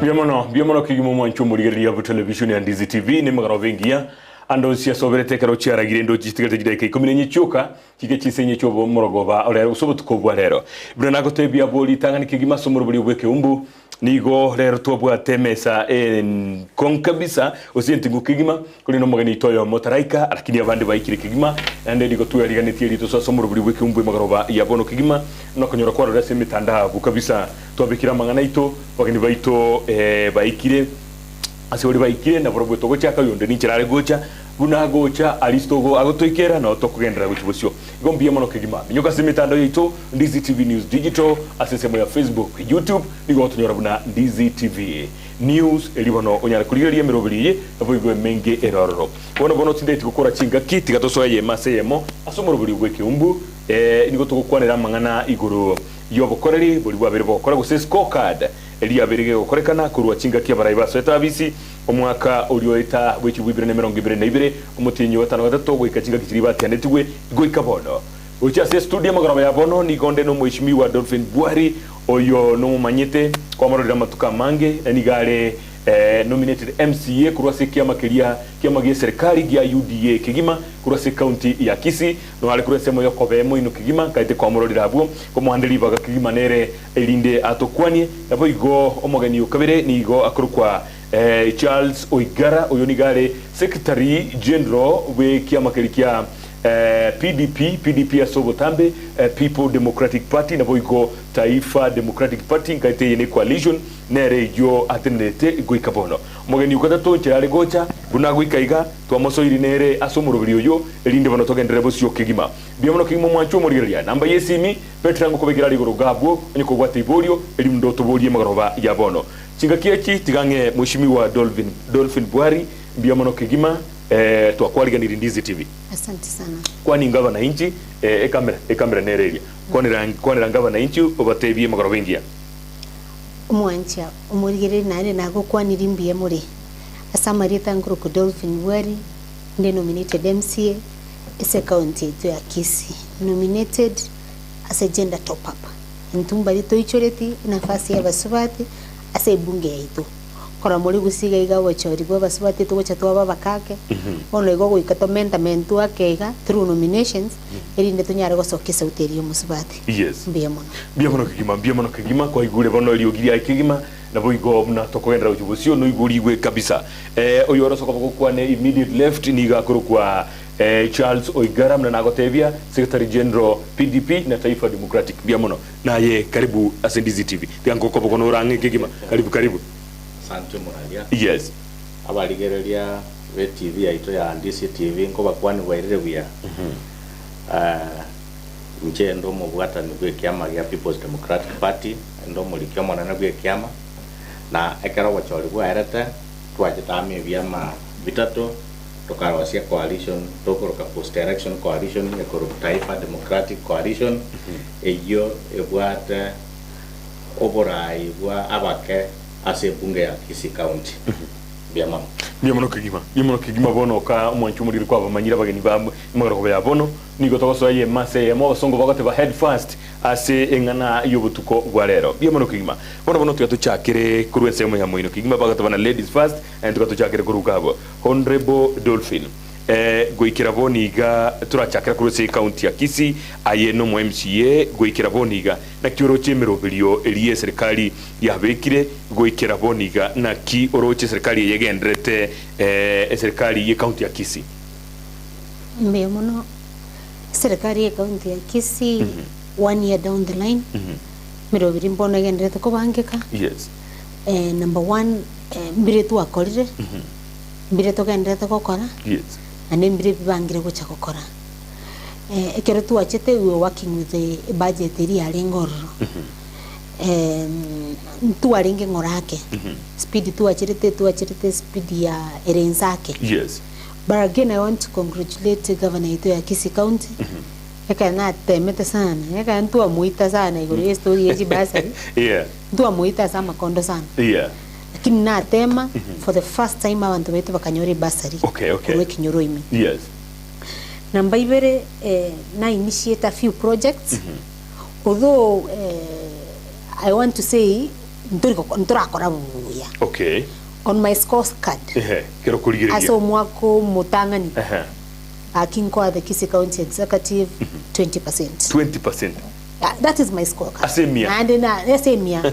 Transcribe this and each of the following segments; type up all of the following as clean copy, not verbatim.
Biamono kigimo mwancho murigeria bu television ya Ndizi TV ni magaro vengia ando Siasa oberete karo chiara girendo gitigate gidaika 10 nyichuka kige chisenye chobo morogoba ore usobo tukobwa rero brana gote bia boli tangani kigima somoro buli Ekeumbu nigo rero tobwate mesa kon kabisa osienti ngukigima kuri no magani toyo motaraika lakini abandi baikire kigima ande digo tuyariganitie rito so somoro buli Ekeumbu magaroba yabono kigima no konyora kwa rese mitanda bu kabisa tobikira mangana ito bagani baito baikire asiori baikire na borobwe togo chaka yonde ni chirare gocha buna gocha alistogo agotoikera na otokugendera guchibusyo igombia mono kigima nyoka simitando yito Ndizi TV News Digital asesemo ya Facebook YouTube nigo tonyora buna Ndizi TV News elibono onyara kurigeria mirobiriye avoigwe menge erororo bono tindeti gukora chinga kiti gatosoye maseyemo asomoro buri Ekeumbu nigo tugukwanira mangana iguru yobokoreri buri bwabere bokora guse scorecard elia berege gokorekana kurwa chinga kia baraibaso etabisi omwaka urioeta wechi 2022 umutinyo watano gatatu gwika chinga kitiriba tianetwe goika bono ucha se studio magaro ya bono ni gonde no mheshimiwa Dolphine Bwari oyo no manyete kwa marori matuka mange enigale nominated MCA kurwase kiama gia serikali gia UDA kigima kurwase county ya Kisii no ale kurwase moyo kobemo ino kigima kaite kwa morori rabu ko muhandeli baga kigima nere elinde atokwanie nabo igo omogani ukabere ni igo akurukwa Charles Oigara oyo nigale secretary general we kiama kia PDP asobotambe People Democratic Party na boigo Taifa Democratic Party kaite yene coalition nere yo atendete goikabono mogeni ukatato cyare gocha bunago ikaiga twamoso iri nere asomuro biriyo elinde bono togendere bosyo kigima biomono kigimo mwancho murigeria namba yesimi petrango kobegira ligoro gabwo nyiko gwate iborio eli ndoto bolie magaroba ya bono chinga kiechi tigange mheshimiwa Dolphine Bwari biomono kigima twakwariganira Ndizi TV. Asante sana. Kwani ngava na inchi kamera nereria. Kwani ngava na inchi obatebie magaro bengia. Umwancha umurigere nare nago kwanira imbiye muri. Asamari tanguru ku Dolphine Bwari ndi nominated MCA ese county to ya Kisii. Nominated as a gender top up. Ntumba lito ichoreti nafasi ya basubati ase bunge yaitu. Kora muri Gusii gaiga wachori gwa basubati to gocha twa babakake ono igo goikatomenta mentu akeiga through nominations erinde tunyare gosokesa uterio musubati yes biamono kigima kwa igure bono eliogiri aikigima na boigo mna tokoendra ujubusio no igurigwe kabisa oyoro sokoba kokwane immediate left ni gakuru kwa Charles Oigara mna nagotevia secretary general PDP na Taifa Democratic biamono naye karibu Ndizi TV tiango kobo kono range kigima karibu Santo Moralia. Yes. Abaligereria we TV yaito ya Ndizi TV ngo bakwani wairire buya. Nje ndo mubwata ni gwe kiama ya People's Democratic Party ndo mulikyo mwana na gwe kiama na ekero wachori bwa erete twajitame byama bitatu tokarwasia coalition tokoroka post election coalition ya Taifa Democratic Coalition eyo ebwate oborai bwa abake ase bunge ya Kisii County. Biamono kigima bono ka mwanchu muri kwa bamanyira bageni ba magaro ya bono nigo togoso ye mase ya mo songo bagote ba head first ase engana yobutuko gwarero biamono kigima bono tuyatuchakire kurwense mo ya moino kigima bagote bana ladies first and tukatuchakire kurugabo Honorable Dolphine goikira boniga turachakira kuruse county ya Kisii aye no MCA goikira boniga na kioro chemero bilio elie serikali yabekire goikira boniga na ki oroche serikali yegendrete serikali ye county ya Kisii mbemono serikali ye county ya Kisii 1 year down the line mero birimbono yegendrete ko bangeka yes number 1 mbire tu akorire mbire to gendrete ko kora yes ane mbire bibangire gucha gukora ekero tuachete we working with the budget eri ari ngororo tuaringe ngorake speed tuachirete speed ya erenzake yes but again I want to congratulate the governor ito ya Kisii County ekana temete sana ekana tu amuita sana igore story yeji basari yeah tu amuita sama kondo sana yeah lakini na tema for the first time abantu betu bakanyore basari okay we kinyoro imi yes namba ibere na initiate a few projects although I want to say nturakora buya. Okay. On my scorecard. Kero kurigiria. Aso mwako mutangani. Akinko the Kisii County Executive 20%. 20%. That is my scorecard. Asemia. And na asemia.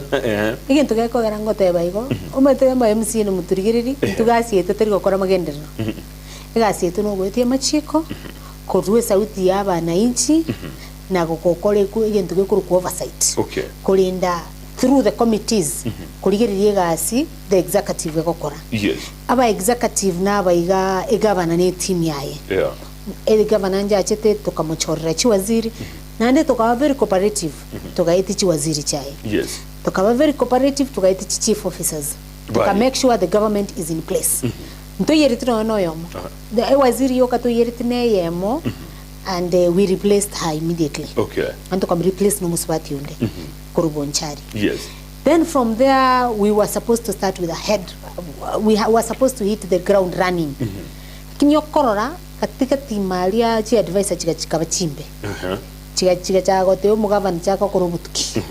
Igen tugeko garango teba igo. Umetema MC no muturigiriri tugasiete tari gukora magenderero. Igasiete no gwetie machiko kurue sauti ya bananchi na gukokore ku igen tugeko ku oversight. Okay. Kulinda through the committees kurigiririe gasi the executive gukora. Yes. Aba executive na baiga egabana ne team yaye. Yeah. Egabana nja achete tukamuchorera chi waziri. Nande tukawa very cooperative tukaiti chi waziri chai. Yes. Tukawa very cooperative tukaiti chi chief officers. Tuka make sure the government is in place. Nto yeritino no yomo. The waziri yoka to yeritine yemo and we replaced her immediately. Okay. And tukam replace no muswati unde. Kurubonchari. Yes. Then from there we were supposed to start with a head. We were supposed to hit the ground running. Kinyo korora katika timalia chi advisor chika bachimbe. Chiga chago te umugavana chako kurubutuki.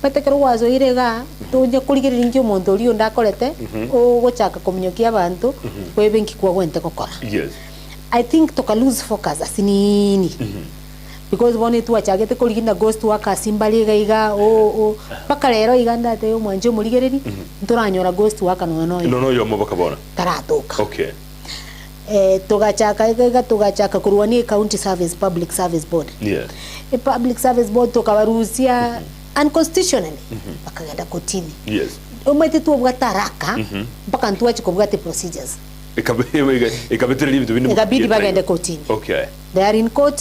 Batekero wazo irega tunye kurigirira injo muntu uri ndakorete o gochaka komunyokia abantu kwebenki kwa gwente kokora. Yes. I think to lose focus asinini. Because one tu achagete kurigina ghost waka simbaliga iga o pakalero iganda te umwanjo murigiriri nturanyora ghost waka no yomo bakabona. Taratoka. Okay. Tugachaka kuruania county service public service board. Yeah. A public service board tukawaruhusia unconstitutionally bakagenda kotini. Yes. Umete tu bwataraka mpaka ntuache kubwate procedures. Ikabetele bitu bindi. Ikabidi bagende kotini. Okay. They are in court,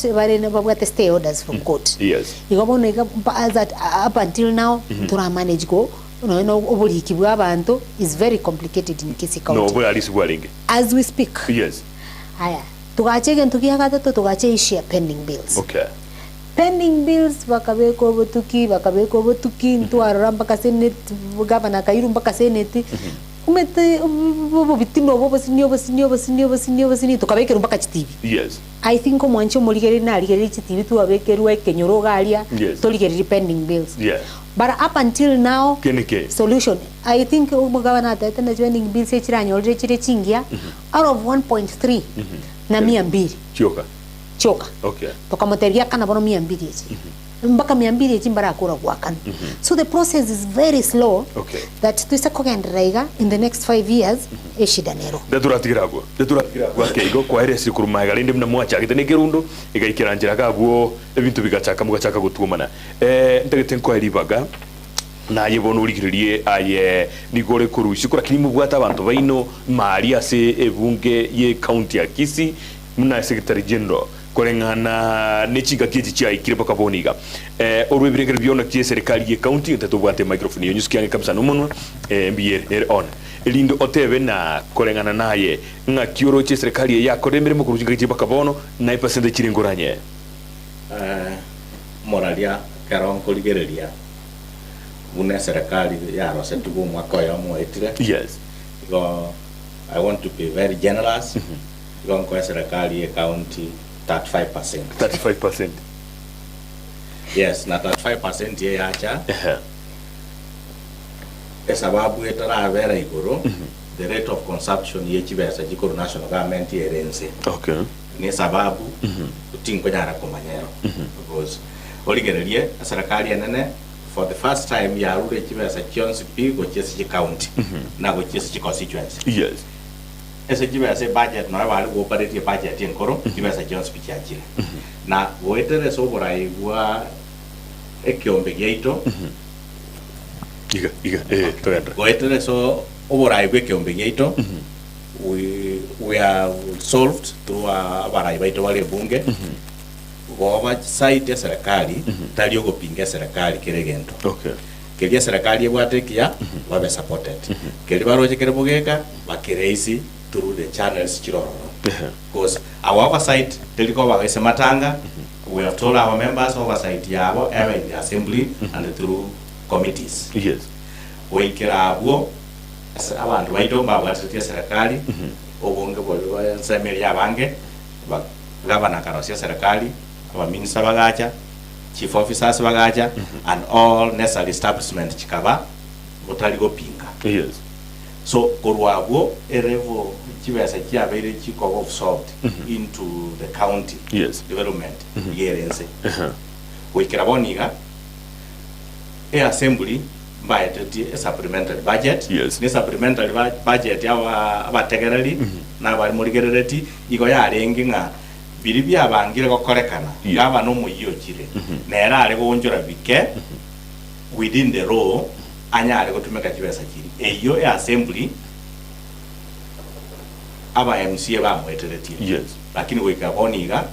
babwate stay orders from court. Yes. Igobona that up until now tura manage go no obuliki bwa abantu is very complicated in Kisii County. No, bwa alisi bwalinge. As we speak. Yes. Aya. Tugache gentu kiagata tugache issue pending bills. Okay. Pending bills bakabeko botuki ntwarora mpaka senate governor kairu mpaka senate umete bitino bobo tukabekera mpaka chitivi. Yes. I think omwancho muligeri na ligeri chitivi tu abekerwa kenyoro galia to ligeri pending bills. Yeah. But up until now Keneke solution I think governor that na pending bills echiranyo already chire chingia out of 1.3 na 200 choka. Okay. Tukamoteria kana bono 200 echi. Mpaka 200 echi mbara akura gwakana. So the process is very slow. Okay. That twisa kogenderaiga in the next 5 years eshida nero. Deturatigiragwo keigo kwa ere sikurumaiga rinde mna mwacha gitene kirundo igaikira njira gabwo ebintu bigachaka mugachaka gutumana. Ndagete nko eribaga na yebono urigiririe aye nigore kurushi kura kirimu bwata abantu baino mari ase ebunge ye county ya Kisii muna secretary general korengana nechiga kiti chia ikire bakaboniga orwebirengere byona kie serikali ye county ntatubwate microphone yo nyusikiange kabisa numunwa mbiye on elindo otebe na korengana naye nga kioro che serikali ya koremere mu kurujiga kiti bakabono na ipasende chiringoranye moralia karon koligereria una serikali ya rose tubu mwaka ya moetire. Yes. Because I want to be very generous. Kwa serikali ya county 35%. 35%. Yes, na 35% ye acha. Sababu etara vera igoro. The rate of consumption ye chibesa jikoro national government yerenze. Okay. Ni sababu utingo nyara komanyero. Because oligererie serikali nene for the first time ya rure chibesa chionsi pigo chesi county na go chesi constituency. Yes. Ese chibesa budget na wali go operate budget enkoro chibesa chionsi pichachire. Na goetere so borai gwa Ekeumbu geito. Iga toyandra. Goetere so oborai gwa Ekeumbu geito. We are solved through abarai baito wale bunge. Goba site ya serikali talio gopinga serikali kiregento. Okay. Kelia serikali yebwatekia babe supported. Keli baroje kerebogeka bakireisi through the channels chiroro. Because our oversight teliko bagese matanga we have told our members oversight yabo ever in the assembly and through committees. Yes. We kira abo abantu baito babwatekia serikali obonge bolwa nsemeli yabange gavana karosia serikali minister bagacha chief officers bagacha and all necessary establishment chikaba botali gopinga. Yes. So korwabo erevo chibesa chiabere chiko absorbed into the county development yerense. Wikiraboniga assembly budget a supplementary budget. Yes. Ni supplementary budget abategereri na bali murigerereti igo yarengi nga biri byabangire gokorekana yaba no muyokire nera ari gonjora bike within the law anyare gotumeka kibesa kiri eyo assembly aba MCA bamwetereti. Yes. Lakini wikaboniga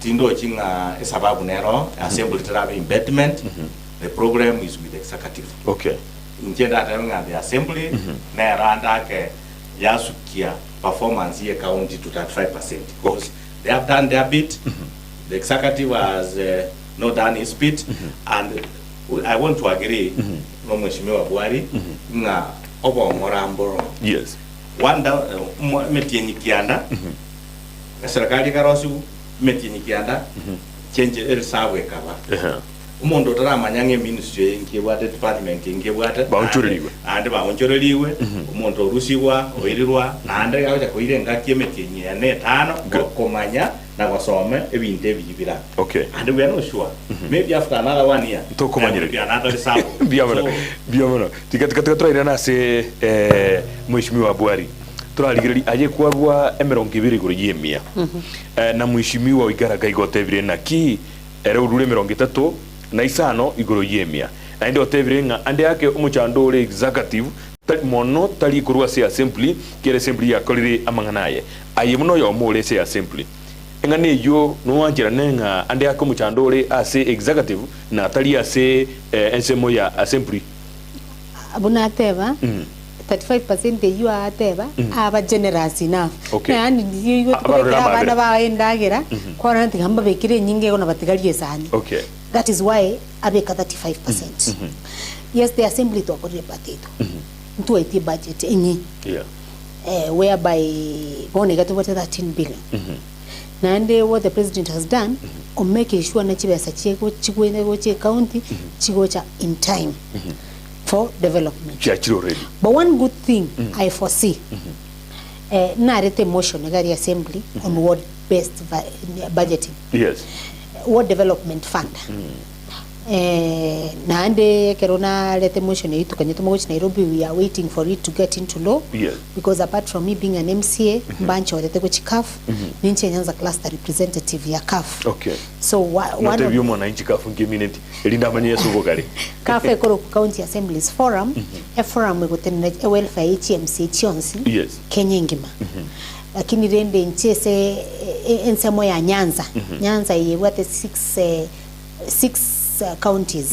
tindo chinga sababu nero assembly terabe embedment. The program is with the executive. Okay. Injenda tanga the assembly na randa ke yasukia performance here county to 35% because they have done their bit. The executive has not done his bit, and I want to agree no mheshimiwa Bwari na obo morambo. Yes. Wanda metieni kianda serikali karosu metieni kianda change elsawe kaba umuntu taramanya ministry ngibwate department ngibwate baunchureliwe ande baunchureliwe umuntu orusiwa oirirwa nande gacha koirenga kiemetinyi ane tano komanya na gosome ebinte ebibira. Okay. And we are not sure maybe after another 1 year to komanyire another sabo biamana tika turaira na se mheshimiwa Bwari turarigiri aje kwarwa emerongo ibiri guru yemia na mheshimiwa Oigara gaigotebire na ki ere urure 30 na isano iguru yemia na inde otebire nga ande yake umuchando ore executive mono tali kurwa se assembly kere assembly yakolire amanganaye aye muno yo mole se assembly engane yo no wanjira nenga ande yake umuchando ore ase executive na tali ase ensemo ya assembly abuna ateba 35% you are ateba aba generous enough. Okay. Yani you abana baendagira kora ntigamba bekire nyinge ona batigarie sani. Okay. That is why abeka 35%. Yes, the assembly to akore patito. Ntu eti budget enyi. Yeah. Whereby bone gato 13 billion. And what the president has done on making sure na chibesa chego chigwene go che county chigocha in time for development. But one good thing I foresee narete motion gari assembly on ward based budgeting. Yes. Ward development fund. Naande kerona lete motion yitu kanyeto moch Nairobi, we are waiting for it to get into law. Yes. Because apart from me being an MCA, mbancho walete kuchi CAF, ninche nyanza cluster representative ya CAF. Okay. So one of you mwananchi CAF ngeminenti elinda manye suko kale. CAF ekoro county assemblies forum, a forum wegotene welfare HMC chionsi. Yes. Kenya ngima. Lakini rende nchese ensemo ya Nyanza. Nyanza yewate 6 counties.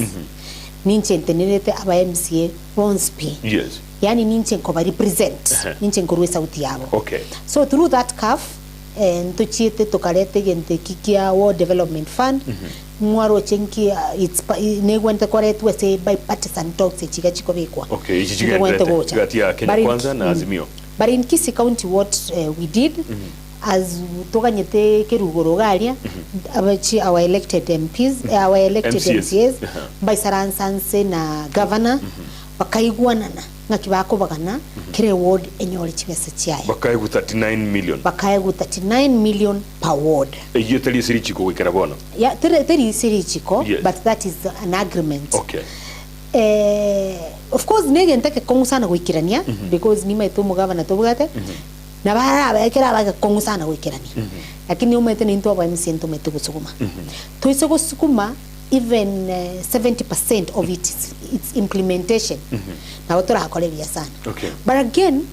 Ninche ntenelete aba MCA Bonspi. Yes. Yani ninche nkoba represent. Ninche nkorwe sauti yabo. Okay. So through that CAF ntochiete tokalete gente kikia World Development Fund. Mwaro chenki it's negwente koretwe say bipartisan talks chika chikobekwa. Okay, ichigente gatia Kenya Kwanza na Azimio. But in Kisii County what we did as tokanyete kerugoro galia our elected MPs our elected MCAs by saransanse na governor bakaigwanana ngakibako bagana kire ward enyoli chibesa chiaye bakaigu 39 million bakaigu 39 million per ward eyo tali siri chiko wikarabona yeah teri siri chiko yes. But that is an agreement. Okay. Of course nege ntake kongu sana gwikirania because nima itumu governor tobugate na bara abekera abaga kongu sana gwikirania lakini umete ni ntu aba MCA ntu mete gusukuma tuise gusukuma even 70% of its implementation na watora hakole bia sana. Okay. But again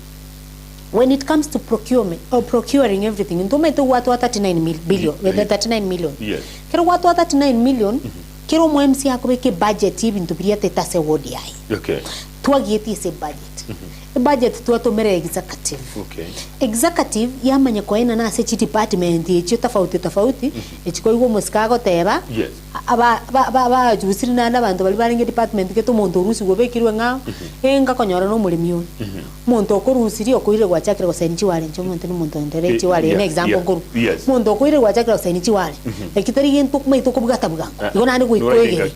when it comes to procurement or procuring everything ntu mete watu 39 billion with 39 million. Yes. Kero watu 39 million kero mo MCA akobeke budget ibintu biriate tase wodi yai. Okay. Tuagieti se budget. Budget tuatomere executive. Okay. Executive yamanya koena na sechi department echo tofauti echiko igo muskago teba. Yes. Aba jusiri na abantu bali baringe department ke to muntu rusi go bekirwe nga enga konyora no mulimi muntu okorusiri okoire gwa chakira go sainichi wale ncho muntu ni muntu ndere chi wale ne example nguru muntu okoire gwa chakira go sainichi wale ekitari gintu kuma itoko bugata bugango igo nani go ikoye.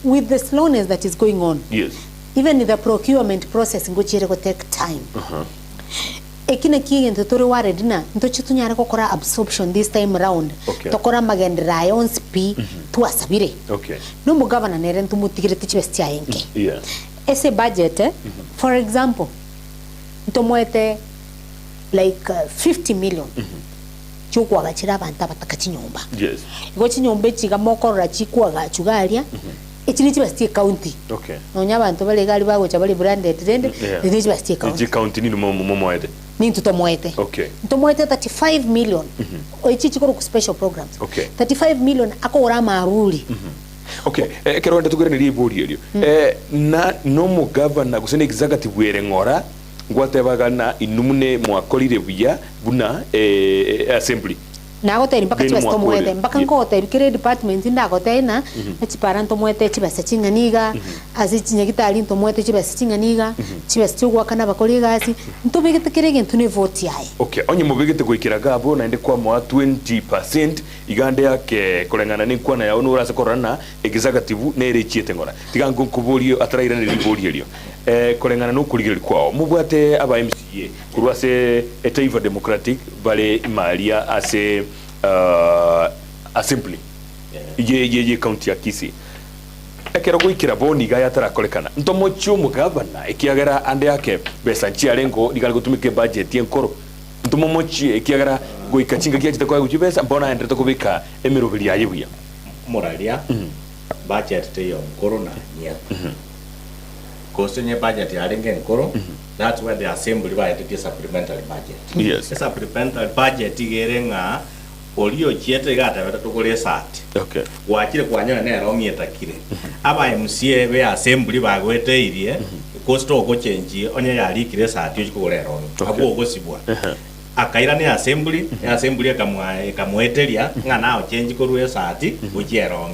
With the slowness that is going on. Yes. even the procurement process ngochire go take time ekina kigintu turi waredi na ntochi tunyara gukora absorption this time round tokora magendera on sp twasabire no mugavana nere ntumutigire tichibestia yenke ese budget for example ntomwete like 50 million chukwaga chira abantu batakachinyomba go chinyombe chiga mokorora chikwaga chugalia ekiri chibastie county nonya abantu bale gali bagocha bali branded rende ndi chibastie county ni momoete ni tutomwete ntomwete 35 million oichi chikoro ku special programs 35 million akora maruli kero nda tugere ni iburi elio na no mu governor gusene executive were ngora ngwatebagana inumune mwakorire buya buna assembly nago teri mpaka chibasta mwete mpaka ngote bikire department ndagote na chipara ntomwete chibasta chinganiga azichinya gitari ntomwete chibasta chinganiga chibasta gwa kana bakori gasi ntobigete kirege ntune vote yae onye mubigete gwikira gabo na inde kwa mwa 20% igande yake kolengana ni kwa na ya onu urase korana executive nere chiete ngora tigango kuburio ataraira ni riburio elio kolengana no kurigiri kwao mubwate aba MCA kurwase etaiva democratic bale imalia ase assembly ye county ya Kisii ekero gwikira boni ga yatarakolekana ntomocho mugavana ekiagera ande yake besa nchiarengo digala gutumike budget yenkoro ntomomochi ekiagera gwikachinga kiachita kwa gujibesa mbona endete kubika emirobiri yayibuya moralia budget te yo corona nya Kostenye budget ya ringe nkoro that's where the assembly by the supplementary budget the supplementary budget igerenga polio chiete gata beta tukole sati wachire kwanya ne ro mietakire aba MCA be assembly bagwete irie cost oko change onye yali kire sati ukikore ro abo ogosibwa akaira ne assembly kamweteria ngana o change korwe sati uchiero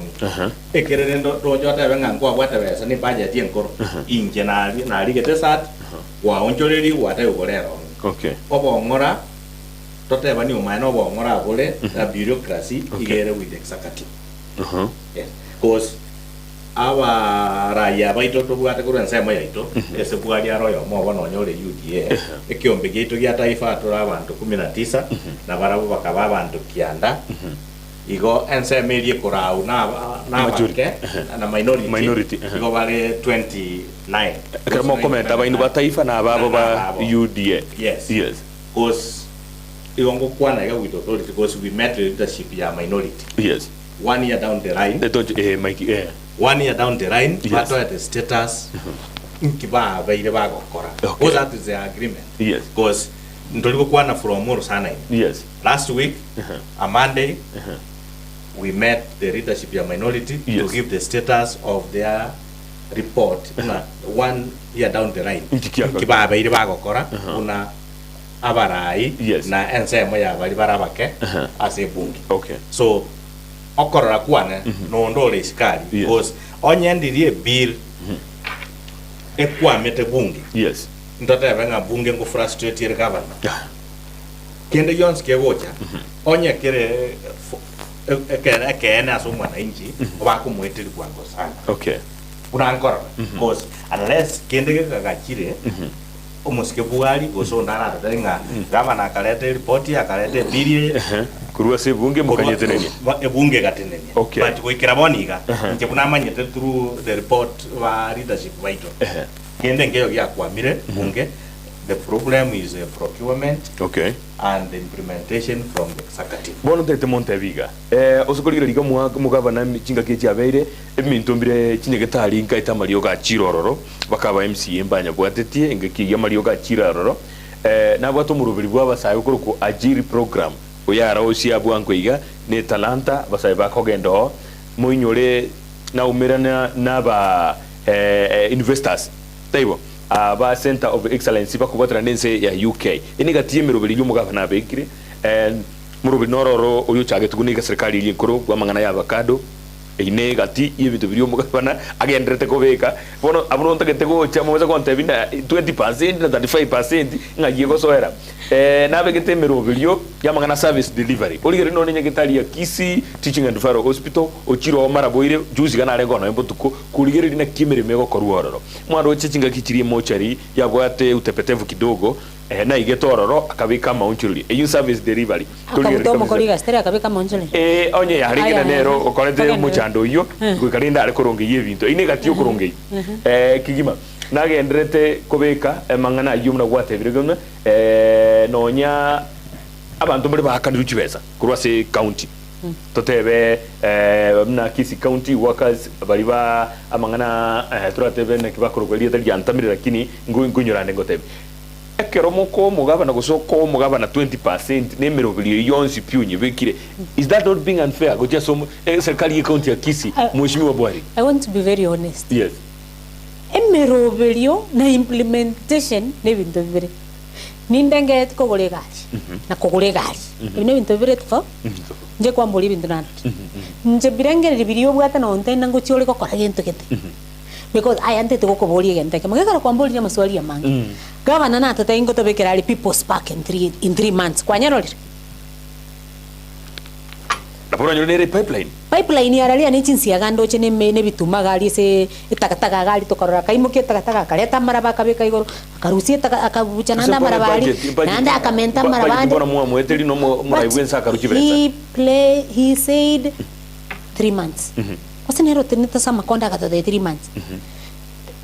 ekerere ndo jota benga kwa bwata besa ni budget yenkoro inje na ligete sati wa onjoreri wata ugorero obo ngora tote bani umano obo ngora bole na bureaucracy igere with executive cause aba raya baito to bwata kurwa nsema yaito ese bwali aroyo mo bono nyore UDA ekiombe gitu gya taifa atura abantu 19 na barabo bakaba abantu kianda igo ensema eri korau na majority na minority igo bale 29 kama comment abaindu ba taifa na ababo ba UDA yes cause igo ngokwana ga with authority because we met the leadership ya minority 1 year down the line 1 year down the line but at the status nkiba baire bagokora because that is the agreement because ndoliko kwana from more sana last week a Monday we met the leadership ya minority to give the status of their report 1 year down the line nkiba baire bagokora una abarai na ensemo ya bali barabake as a bungi so okorora kwane no ndole iskari because onyendirie bill ekwamete bungi ndote venga bunge ngo frustrate your government kende yons ke vocha onye kere ekene aso mwana inji obakumwetiri kwango sana unankora because unless kende kagachire omuske Bwari goso ndana taringa governor akalete report akalete bill kurwa se bunge mukanyetenenya ebunge gatenenya but goikira boniga nje bunamanyete through the report wa leadership waito kende ngeyo ya kwamire bunge the problem is procurement and the implementation from the executive bono tete Monteviga osokolira liga mugavana chinga kechi abeire emintombire chinyegetari nkaita Mario ga chirororo bakaba MCA mbanya bwatetie ngekiya Mario ga chirororo na bwato murubiri bwa basayo kuruko ajiri program oyara osia bwankoiga ne talanta basaye bakogendo muinyore na umirana na ba investors taibo ba center of excellence bakubatra nense ya UK inigatie mirubiri y'umugavana bekire murubiri nororo oyo chage tugunika serikali ilinkoro kwa mangana ya avocado ine gati ibintu biri y'umugavana agendrete kobeka bono abunonta getego chama meza konta binda 20% na 35% ngagiye gosoera nabe gete mirubiri yo yamangana service delivery oligere no nyagitari ya Kisii Teaching and Referral Hospital ochiro maraboire juzi kana arengo no embutuko kuligere na kimere mego koruororo mwaro chechinga kichirie mochari yabwate utepetevu kidogo na igetororo akabika maunchuri eyu service delivery akabutomo koliga stera akabika maunchuri onye yaringina nero okorete muchando iyo gwikarinda ari koronge yebinto ine gatio koronge kigima nagendrete kobeka mangana yumna gwatebirigona nonya abantu muri bakanira ukibeza kurwase county totebe na Kisii county workers bari ba amangana turatebe na kibakorogweli tali antamire lakini ngunyurane ngotebe ekero moko mugabana gusoko mugabana 20% nemero bili yonsi pyunye bekire. Is that not being unfair go just serikali ya county ya Kisii mheshimiwa Bwari? I want to be very honest. Yes. Emero belio na implementation ne bintu bibiri nindenge kogole gari na kogole gari ibine bintu bibiri tfo nje kwa mboli bintu nana nje birenge libiriyo bwata na ontenda ngo chiole kokora gento kete because I ante to koboli gente ke magara kwa mboli ya maswali ya manga gavana na tata ingo to bekera ali people's park in 3 months kwa nyaroli Napora nyonere pipeline ya rali ani chinsi ya gando chene ne bituma gali se takataka gali to karora kaimuke takataka kale tamara kabeka igoro akarusie akabuchana na marabali nanda akamenta marabali mbona muwa mweteli no muraiwensa akaruchi besa he said 3 months wasenero teneta sama konda kata 3 months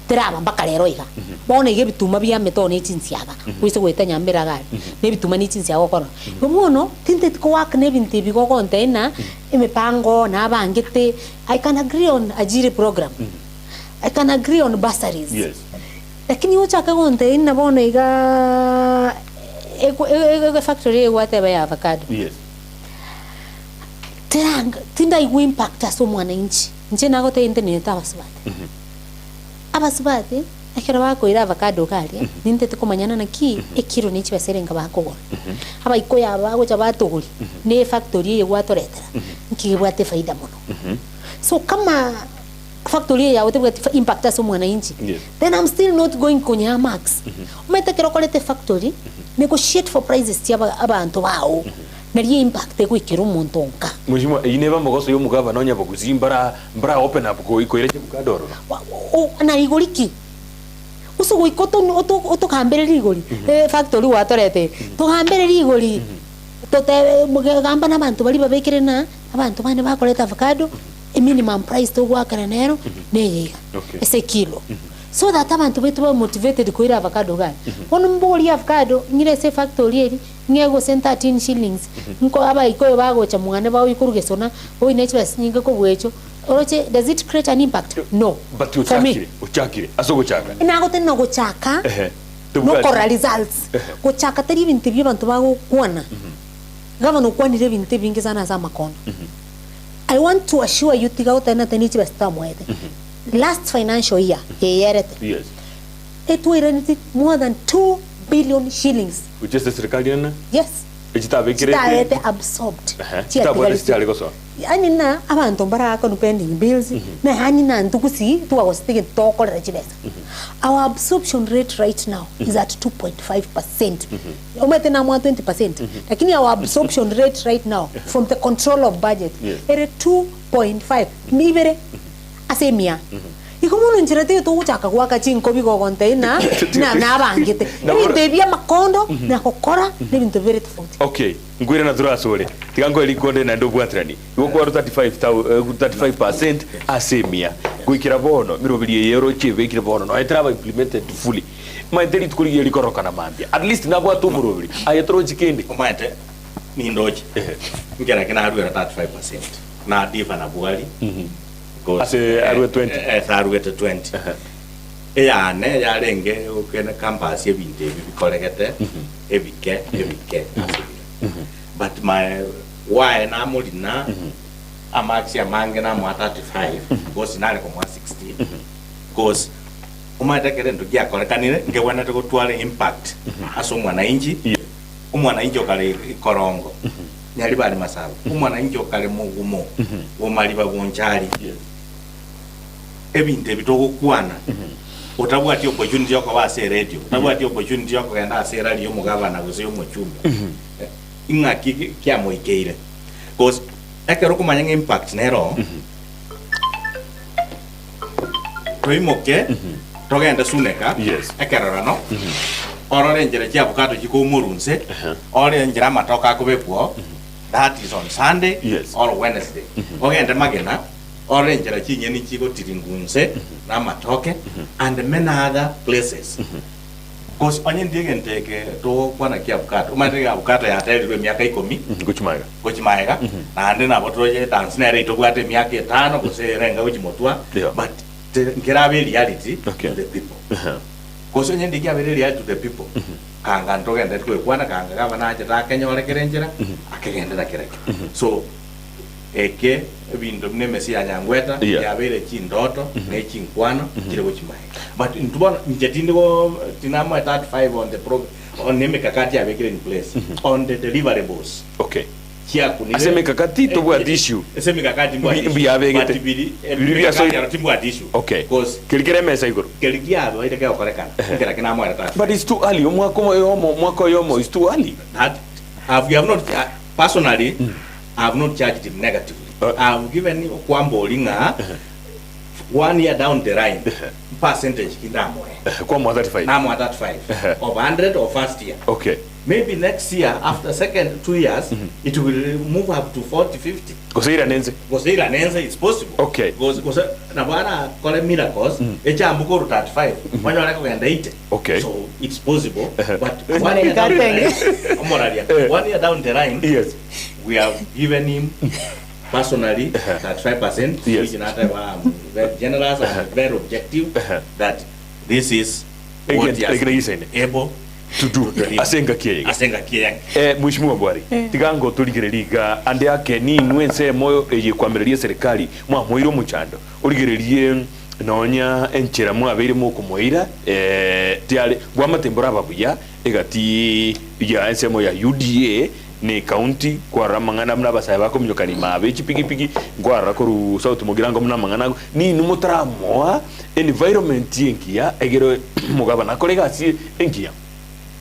teraba mpaka lero iga bona ige bituma bya metone chinsiaga kwise gweta Nyamira gali ne bituma ni chinsiaga kono ngomono tinte ko wak ne binti bigo container imipango na bangete. I can agree on ajiri program, I can agree on bursaries, yes, lakini ucha ka container bona iga ego factory whatever ya avocado, yes, teranga tinda igu impact aso mwananchi nje nago te internet abasibate abasibate akira bako ira avocado kali ninte tukomanyana na ki ekiro nichi baserenga bakogora aba ikoya bago chabatoguri ne factory ye gwatoretera nkibwate faida muno so kama factory ya wote impact aso mwananchi then I'm still not going kunya max umetekero kolete factory negotiate for prices tiaba abantu bao nari impact kwikira umuntu onka mujimo ineba mugoso yo mugava nonya bokuzimbara mbara open up ko ikoireje mukadoro na igoriki usugo ikoto oto kambere rigori factory watorete to kambere rigori tote mugamba nabantu bali babekere na abantu bane bakoleta avocado a minimum price to gwakana nero neyega ese kilo so that abantu betu ba motivated kuira avocado gani ono mboli avocado ngire se factory eri ngego 13 shillings nko aba ikoyo bagocha mwana bawo ikurugesona oyi nechi basinyinga ko bwecho oroche does it create an impact? No, but uchakire asogo chaka inago tena go chaka no kora results go chaka tari bintu byabantu bago kwana gavana kwanire bintu bingi sana za makono I want to assure you tiga utana tanichi basta mwete last financial year yes it was more than 2 billion shillings which is the serikali yes It's absorbed. I mean, na abantu baraka no pending bills. Na hani na ntukusi tu awostike toko rejibesa. Our absorption rate right now is at 2.5%. Umete na mwa 20%. Lakini our absorption rate right now from the control of budget is 2.5. Mibere asemia. Ikomono njirate to uchaka kwaka chinko bigo container na bangete. Ni bebia makondo na kokora ni bintu very tofauti. Okay, ngwire na tura sore. Tigango elikonde na ndobu atrani. Yoko 35% asemia. Gwikira bono mirobiri euro cheve ikira bono no etraba implemented fully. Maiteri tukuri elikoroka na mambia. At least nabo atumurobiri. Ayetro chikende. Omaite ni ndoji. Ngera kina aruera 35%. Na diva na Bwari. Ase arwe 20 arwe 20 ya ne ya lenge ukena campus yebinde bikolegete ebike but my why na mulina amaxi amange na mwa 35 goes nale kwa 60 goes umatakere ndugia kolekanire ngewena to twale impact aso mwana inji umwana inji okale korongo nyali bali masaba umwana inji okale mugumo wo maliba bonchali ebinte bitoko kwana otabwati opportunity yako base radio otabwati opportunity yako enda ase radio mugavana guze yo muchumba ing'aki kia moikeire cause ekero kumanya impact nero toimoke togenda suneka ekerorano orore njere chia avocado chikumurunse ore njira matoka kubekwo that is on Sunday or Wednesday ogenda magena ore njira chinyeni chiko tiringunse na matoke and many other places cause onye ndiye nteke to kwana kia avocado umandike avocado ya tayari miaka 10 gochimaiga na ande na botroje dance na rate bwate miaka 5 kuserenga uchimotwa but ngirabe reality to the people cause onye ndiye abere reality to the people kanga ntogenda kwana kanga kaba naje takenya kerenjera akegenda na kireke so eke bindo mnemesi ya nyangweta yabere chindoto ne chinkwano kire gochimai but ntubona njetinde go tinamo 35 on the program on nemekakati abekire in place on the deliverables kia kunile asemekakati to bwa issue asemekakati mbwa biabegete bibia so ya timbwa issue cause kelikere mesa iguru kelikia abo ite kwa korekana kera kina mo eta but it's too early mwako yomo is too early that have not personally I have not charged him negatively. I have given him kwambolinga 1 year down the line percentage kindamo kwa 35 na 35 of 100 or first year. Maybe next year after second 2 years it will move up to 40-50. Goseira nenze it's possible. Goes na bwana kole miracles echa mbuko 35 mwana wako kwenda 80. So it's possible but 1 year down the line 1 year down the line we have given him personally 35%, which is very generous and very objective that this is what he is able to do. Asenga kieng. Mheshimiwa Bwari, tigango tuligiririga ande yake ni nwense moyo yekwamiriria serikali mwa moiro muchando. Uligiririe nonya enchera mwa bere mu kumoira tiale gwa matembora babuya egati ya ensemo ya UDA ni county kwa ramangana mna basaya bako mnyokani mabe chipigipigi kwa rakuru South Mugirango mna mangana ni numutaramoa environment yenkia egero mugaba nakolega si enkia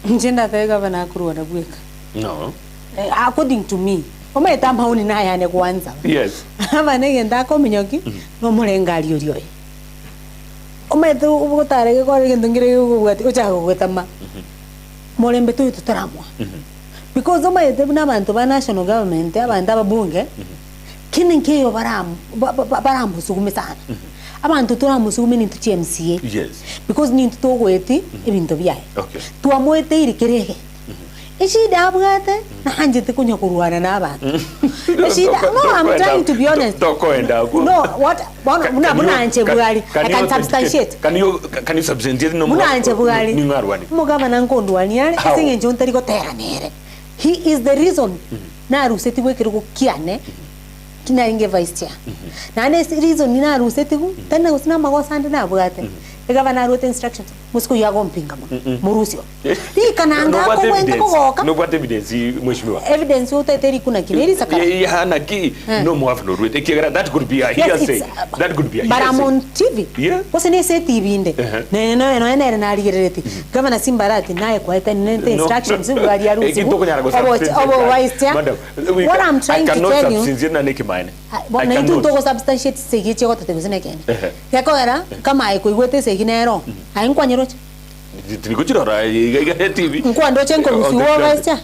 njenda thega bana kuru na bweka no according to me koma etamba uni na yane kwanza aba negenda ko minyoki no murengali uriyo ometu ubutare ko ngendo ngire ubwati uchago gwetama molembe tu tutaramwa because oma yete n'abantu ba national government abantu ababunge kini nkeyo baramu sugume sana abantu turamusugume ni tuchi MCA because ni tutogweti ebintu byaye tuamwete irikerege eshida abwate na hanjete kunya kurwana n'abantu eshida no I'm trying to be honest no what muna anje Bwari I can substantiate can you substantiate no muna anje Bwari mugaba nankondwani yale singe njonte riko teranere. He is the reason na ruseti wekero kiane kina inge vice chair na ne reason ni na ruseti ku tena usina magosa ande na bwate ega na rote instructions musko yago mpinga murusio ti kananga ko wende ko goka no what evidence mheshimiwa evidence uteteri kuna kineri sakara ya na ki no mo have no rote kigira that could be a hearsay that could be a but I'm on TV wasene se TV inde no na aligereti gavana Simbarati naye kwa ete instructions bwari ya rusi obo vice chair what I'm trying to tell you substantiate na nekimane bona itu to substantiate segiche ko tetebusene kene yakora kama aikoigwete seginero ainkwanyoroche Tirikuchirora iga TV nkwando chenko rusiwo bacha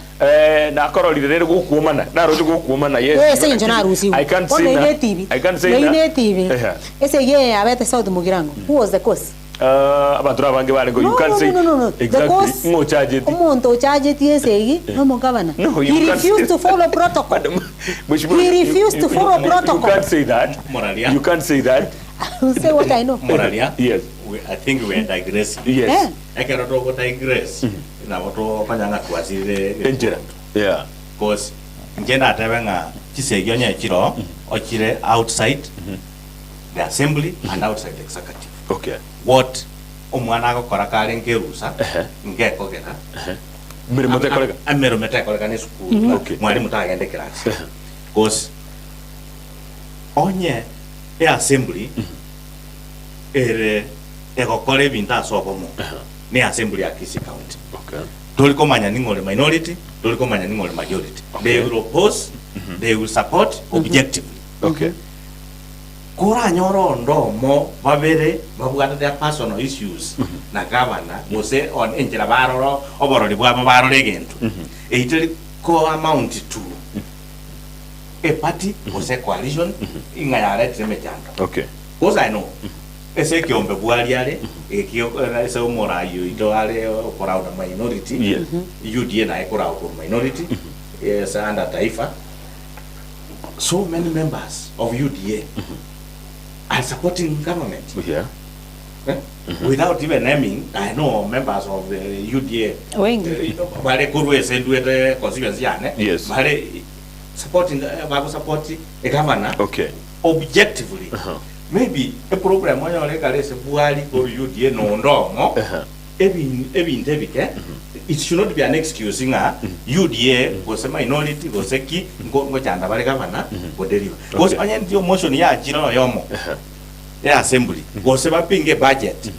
na koroli rere gukuomana na roje gukuomana yes senjo na rusiwo I can't say that I can't say that TV ese ye abete South Mugirango who was the cause abatura bange bale go you can't say exactly no charge it umuntu charge it yesegi no mugabana he refused to follow protocol he refused to follow protocol you can't say that Moralia you can't say that say what I know Moralia yes I think we are digressing. Yes. I cannot go digress. Na watu fanyanga tuwazire enjera. Yeah. Because njenda atabenga kisegyo nya chiro ochire outside the assembly and outside the executive. What omwana akokora kale ngerusa ngekogera. Meromete koleka ne school. Mwalimu tagende class. Because onye the assembly ere egokore binta sobomo ni assembly ya Kisii County Okay. Toliko manya ningole minority, toliko manya ningole majority. They will oppose, they will support objectively. Okay. Kura nyoro ndomo babere babugana their personal issues na governor mose on enjira baroro oborori bwa baroro legentu eiteri ko amount to a party mose coalition ingayare tremejanga. Okay. Because I know ese Ekeumbu Bwari ale ekio ese umorayo ito ale okora una minority. Yes. UDA na ekora una minority. Yes, under Taifa. So many members of UDA are supporting government. Yeah. Without even naming, I know members of the UDA. Wengi. Bale kurwe senduete constituency yane. Yes. Bale supporting a governor. Okay. Objectively. Maybe a program when you like Bwari or UDA no ndongo. It should not be an excuse nga UDA was a minority was a key go chanda bale governor go deliver. Because onye ndio motion ya jino yomo. The assembly was a pinge budget.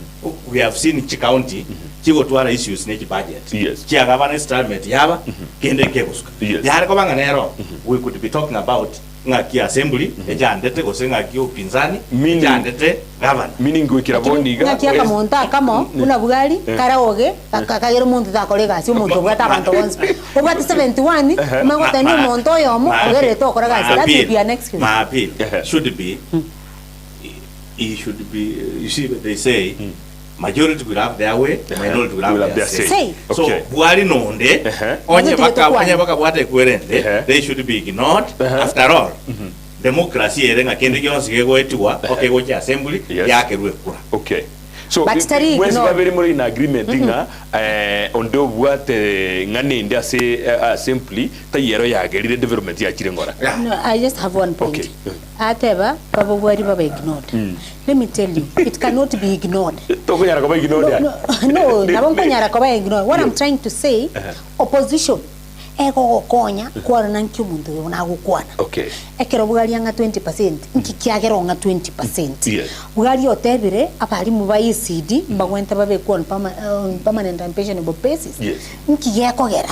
We have seen in County chigo twara issues ne budget. Yes. Chia governor statement yaba kende kebuska. Yes. Yare ko banga nero we could be talking about ngaki assembly ejandete go senga ki upinzani ejandete governor. Meaning go kiraboniga. Ngaki akamonta kamo una Bwari karaoge akagero muntu takolega si muntu bwata abantu bonse. Ubati 71 umango tani muntu yomo ogere to koraga that would be an excuse. My appeal should be it should be, you see what they say, majority will have their way, minority will have their say. So, Bwari nonde, onye baka bwate kuerende, they should be ignored. After all, democracy erenga kende kionsi kego etuwa, okay, gochi assembly, yake ruwe kura. Okay. So, but study when we very much in agreement, ondo bwate ngane india say simply tayero ya geri development ya chirengora. No, I just have one point. Okay. Ateba Baba Bwari Baba ignored. Let me tell you, it cannot be ignored. Toko nyara koba ignored. No, nabongo nyara koba ignored. What I'm trying to say, opposition ego konya kwa nanki umuntu yona gukwana. Okay. Ekero Bwari anga 20%, nkikiagero nga 20%. Yes. Bwari otebire abali mu ECD mbagwenta babe kwa permanent and pensionable basis. Yes. Nkigekogera.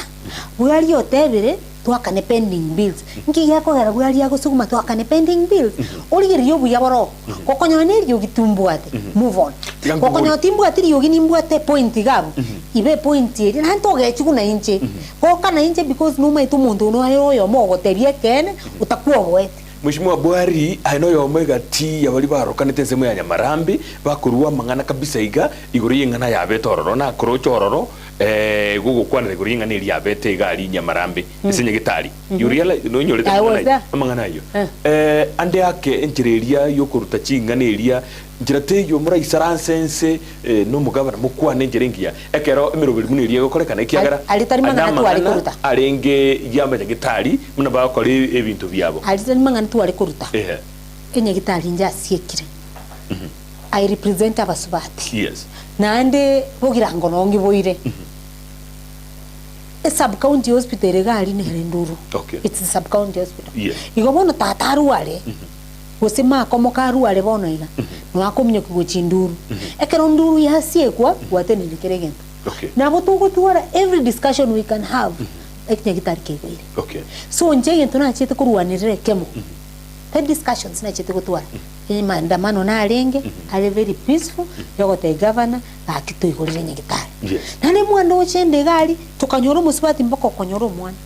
Bwari otebire twakane pending bills. Nkigekogera Bwari agusuguma twakane pending bills. Oligiri yobu yaboro. Kokonyone ryo gitumbuate. Move on. Kokonyo timbuate ryo ginimbuate point gabo. Ibe point eri nantoge chukuna inche. Kokana inche because numa itumuntu no ayo yo mogo terie kene utakuwa wete. Mheshimiwa Bwari aino yo omega ti yabali barokanete semu ya Nyamarambi bakurua mangana kabisa iga iguri ngana ya betororo na krocho ororo gugu kwana iguri ngana iri ya bete igali Nyamarambi isenye gitari yuriala no nyorete mangana yo ande ake enjireria yo kuruta chingana iria njirate yo mura isaransense no mugabana mukwane njirengia ekero emirobiri muniria gokorekana ikiagara alitari mangana tu ali kuruta arenge yamba gitari muna bakore ebintu byabo alitari mangana tu ali kuruta enye gitari nja siekire I represent abasubati. Yes. Nande bogira ngono ngiboire. A sub-county hospital gali ne Herenduru. Okay. It's a sub-county hospital. Yes. Igobona tataru wale. Wosema komo karu wale bona ila. No akomnyo kugochinduru. Ekero nduru yasie kwa watene likeregen. Okay. Na botugo tuara every discussion we can have. Eknya gitari kebeire. Okay. So njege tuna chete kuruanire kemo. The discussions na chete kutuara. Maandamano na alenge are very peaceful yogote governor na kito ikolire nyegitari. Yes. Nane mwana ochende gali tukanyoro musibati mbako konyoro mwana.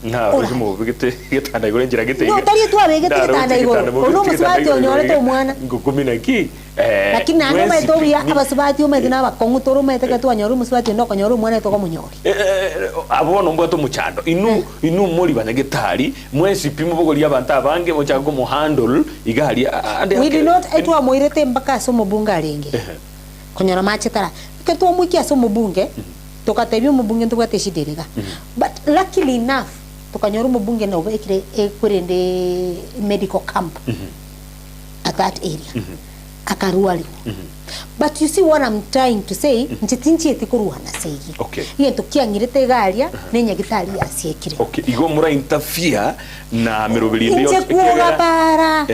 Na urimo bigite gitanda igore njira gite. No tari tu abegete gitanda igore. Ono musibati onyoro to mwana. Ngukumina ki lakini nano maito ya abasibati umedina bakongutoro meteka tu anyoro musibati ndo konyoro mwana to komunyori. Abono mbwato muchando inu muri banegitari mwesi pimo bogoli abantu abange mochago mu handle igali ande. We did not etu amoirete mbaka somo bunga alenge. Konyoro machetara ketu amukia somo bunge tokatebyo mubunge tukateshiderega. But luckily enough tukanyoro mubunge na obekire ekurende medical camp at that area. akarwali but you see what I'm trying to say njitinchi etikuruhana segi okay ye tukiangirete garia nenya gitari asiekire okay igo mura interfere na mirobiri ndio ekegera para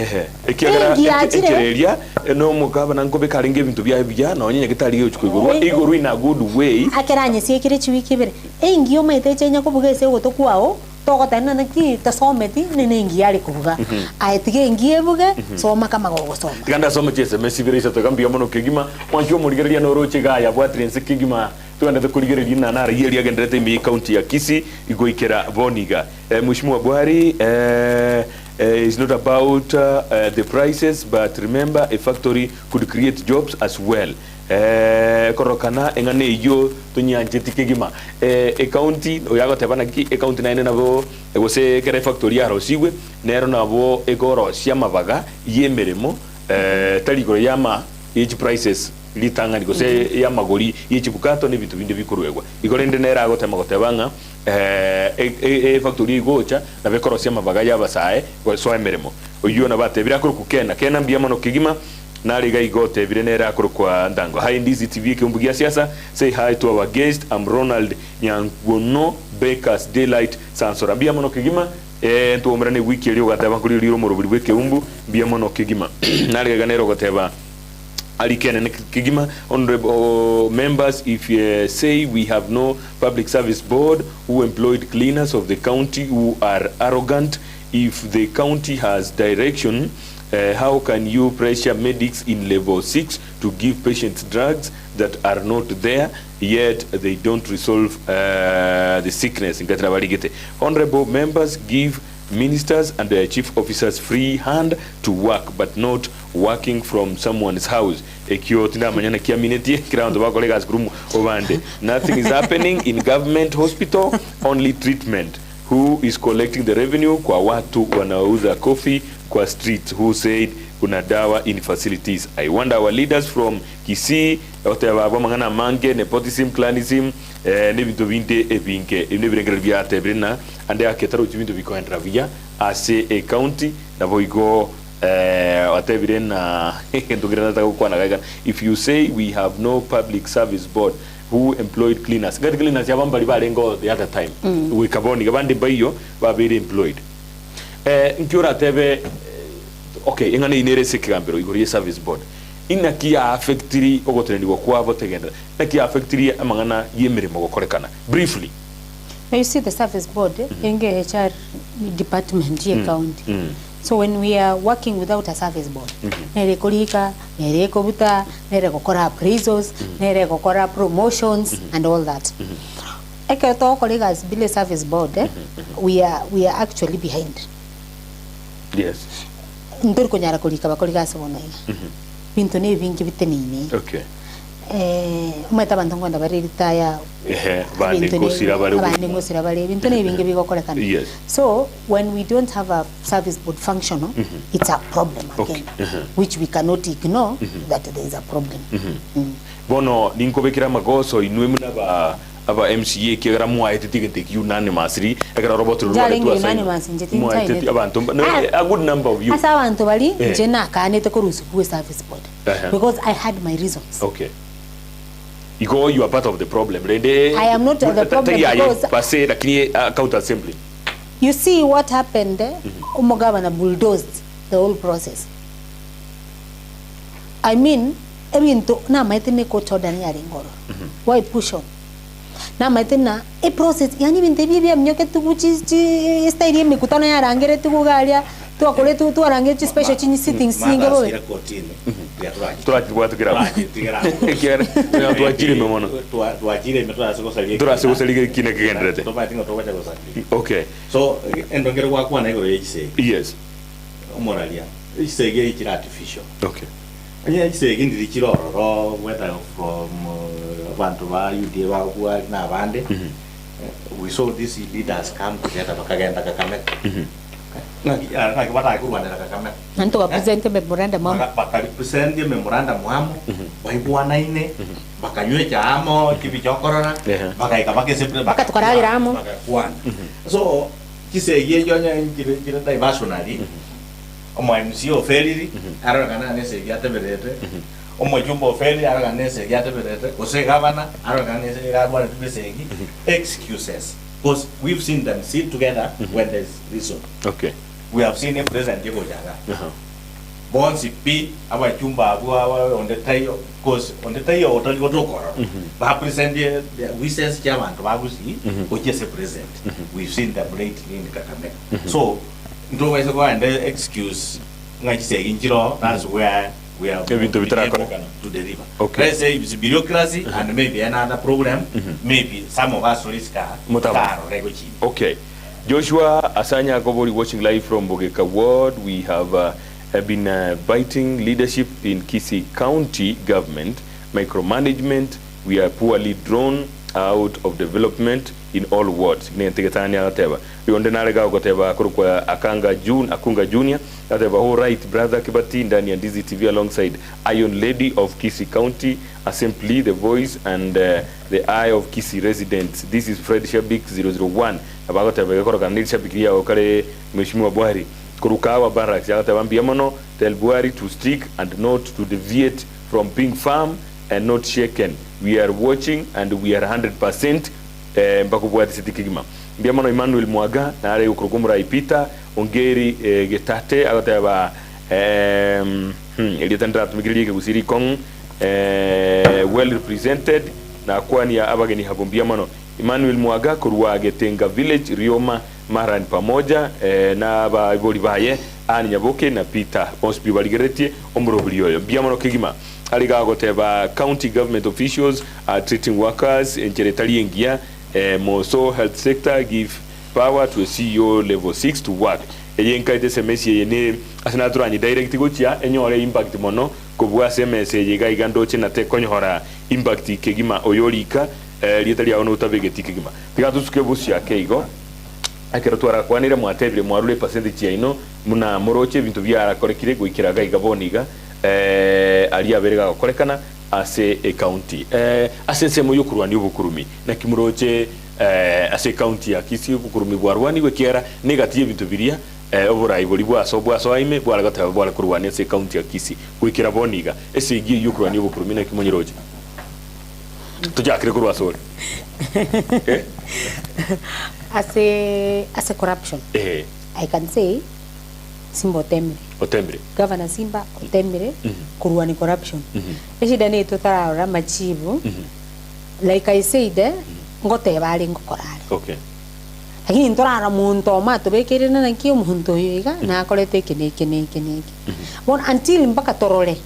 ekegera no mukaba na ngobe karinge bintu bya no nyenya gitari yo chukugurwa iguru in a good way akeranye siekire chiwikibere engio mete chenya kubugese gotokwao togotana naki tasometi nenengi yari kuvuga aetige ngie buge soma kama gogosoma tiganda soma chese Messi virisa to gambia mono kigima mwanjo murigeria no roche gaya bwa trense kigima tuende kurigeria na nara yeri agendrete mi county ya Kisii igoikera Boniga mheshimiwa Bwari is not about the prices but remember a factory could create jobs as well korokana engane iyo tunyanjeti kigima county oyago tebana ki county na nabo egose kere factory ya rosiwe nero nabo egoro cia mabaga yemeremo tarigoro yama age prices litanga gose ya magori yichibukato ne bitu binde bikurwegwa igorende nera gotema gotebanga factory gocha na bekoro cia mabaga ya basae so emeremo oyo na bate bira kukena kena mbia mono kigima nariga igote birenera kwa ndango hi Ndizi TV Ekeumbu Siasa. Say hi to our guest. I'm Ronald Nyangono Bakers Daylight Sansora bia mono kigima ntu omrane wiki rio gataba kuri riro morobiri Ekeumbu bia mono kigima nariga ganero goteba alikene kigima honorable members if you say we have no public service board who employed cleaners of the county who are arrogant if the county has direction how can you pressure medics in level 6 to give patients drugs that are not there yet they don't resolve the sickness in Gatrabarigete? Honorable members give ministers and chief officers free hand to work but not working from someone's house. Nothing is happening in government hospital, only treatment. Who is collecting the revenue kwa watu wanauza coffee kwa street who said kuna dawa in facilities? I wonder our leaders from Kisii otaba mangana mange nepotism clanism ne bintu binde ebinke ne birengera byate brina ande aketaro bintu bikoendra via ase a county na boigo atebirena ndugirana takukwana gaga. If you say we have no public service board who employed cleaners, get cleaners yabamba libalengo the other time we kaboni gabande bayo ba very employed nkiora tebe okay ingane inere sekambero igori service board inakia affectiri ogotrendiwa kwa botegenda nakia affectiri amangana yemerimo gokorekana briefly. Now you see the service board enge HR department ye county. So when we are working without a service board, nere kolika, nere kobuta, nere kokora appraisals, nere kokora promotions and all that. Eketo colleagues bile service board, we are actually behind. Yes. Ndor konyara kolika bakolika sabona ina. Bintu ne bingi bitenini. Okay. Umeta bantongo ndabari ritaya. Bande ngosira bale bintu ne bingi bigokolekana. Yes. So when we don't have a service board functional, it's a problem again, which we cannot ignore that there is a problem. Bono ninkobekira magoso inwemuna ba aba MCA kegara muaite tigente unanimous ekara robot abantu a good number of you asa abantu bali jena kanete ko rusu ku service board because I had my reasons. Okay. You are part of the problem. I am not the problem because counter assembly. You see what happened umugabana bulldozed the whole process. I mean ebintu na maitene ko chodani yari ngoro why push on na maitena a process yani binte bibia mnyoke tuguchi style mikutano ya rangere tugugalia tuakole tu arange special chini sitting singe bobe tuachire memono tuachire metwa sikosalie turasikosalie kine kigendrete okay so endongere kwa na igoro yise yes moralia isege ikira artificial okay anya isege ndiri kiroro whether from bantu ba UDA ba kwa na bande we saw these leaders come together bakagenda kakame na kibata kurwanda kakame nanto wa present memorandum baka present memorandum wamo baibwana ine bakanywe chamo kibichokorora bakaika bakese bakatwaragira amo so kisege yonya kire diversionally omo MC oferi arogana nese yateberete omo jumbo oferi arogana nese yateberete ose governor arogana nese garwa tubesegi excuses because we've seen them sit together when there's reason. Okay. We have seen a president Diego Jaga. Bonsi P aba jumba abu on the tayo because on the tayo hotel go to ba present the wishes chairman to Gusii which is a president. We've seen them lately in Kakamega. So ndo wese go and excuse ngai say injiro, that's where we are to deliver. Okay. Let's say it's bureaucracy and maybe another problem, maybe some of us risk okay. Joshua Asanya Kobori watching live from Bogeka Ward. We have been biting leadership in Kisii County government, micromanagement. We are poorly drawn out of development in all wards. Akunga Junior, all right, brother Kibati, ndani ya Ndizi TV alongside Iron Lady of Kisii County Assembly, the voice and the eye of Kisii residents. This is Fred Shabik 001. Abagoteba korokanil Shabik ya okare Mheshimiwa Bwari. Kurukawa barracks yakatambia mono tell Bwari to stick and not to deviate from being firm and not shaken. We are watching and we are 100% mbakubwati sitikigima. Mbiamono Emmanuel Mwaga na are ukurukumura ipita ongeri getate agateba elitandra tumigirike Gusii kong well represented na kwani ya abageni habombia mono Emmanuel Mwaga kurwa Getenga village Rioma Maran pamoja na baiboli baye ani nyaboke na Peter Ospi baligeretie omurobulioyo biamono kigima aliga goteba county government officials are treating workers in Cheretali engia Moso health sector give power to a CEO level 6 to work eyenka ite semesi yene asinaturanye direct gochia enyore impact mono kubwa semese yega igando chena te konyohora impact kegima oyolika lietali aono utabegeti kegima tigatusuke busia keigo akero twara kwanire mwatebire mwarule percentage yaino muna moroche bintu byara korekire gwikiraga igaboniga ali aberega korekana ase a county asense moyo kurwani ubukurumi na kimuroche ase county ya Kisii ubukurumi bwarwani gwekiara negative bintu biria oburai boli bwaso aime bwaragataba bwara kurwani ase county ya Kisii gwikira boniga ese igi yukurwani ubukurumi na kimonyiroje tujakire kurwasori as a corruption I can say Simba Otembre Governor Simba Otembre kurwani corruption eshida ni tutarara machibu like I said ngote bali ngokorare okay lakini ntorara muntu mato bekerena na kiyo muntu yiga na akolete kene bon until mpaka torole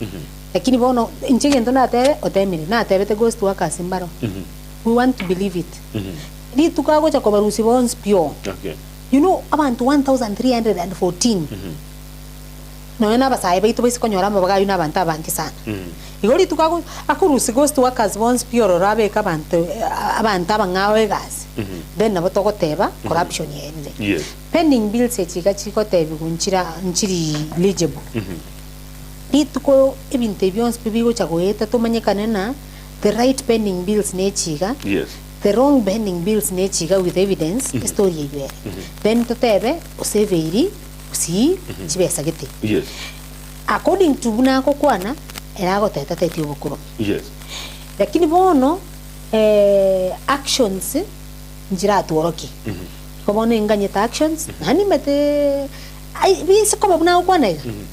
lakini bono inchige ntona ate Otembre na atebete ghost workers mbaro we want to believe it ni tukago cha kobarusi bonds pure okay you know abantu 1314 no na basaiba ito bisi konyora mabaga yuna abantu abangi sana igori tukago akurusi ghost workers bonds pure rabe ka abantu abangawe gas then nabo tokoteba corruption yende yes pending bills echiga chikotebi nchiri legible ni tuko ebinte byons bibigo chagoeta tumanyekane na the right pending bills nechiga yes the wrong pending bills nechiga with evidence story yeye then totebe oseveiri usi chibesa gete yes according to bunako kwana erago teta teti obukuru yes lakini bono actions njira tuoroki kobono inganyeta actions nani mete ai bisi koma bunako kwana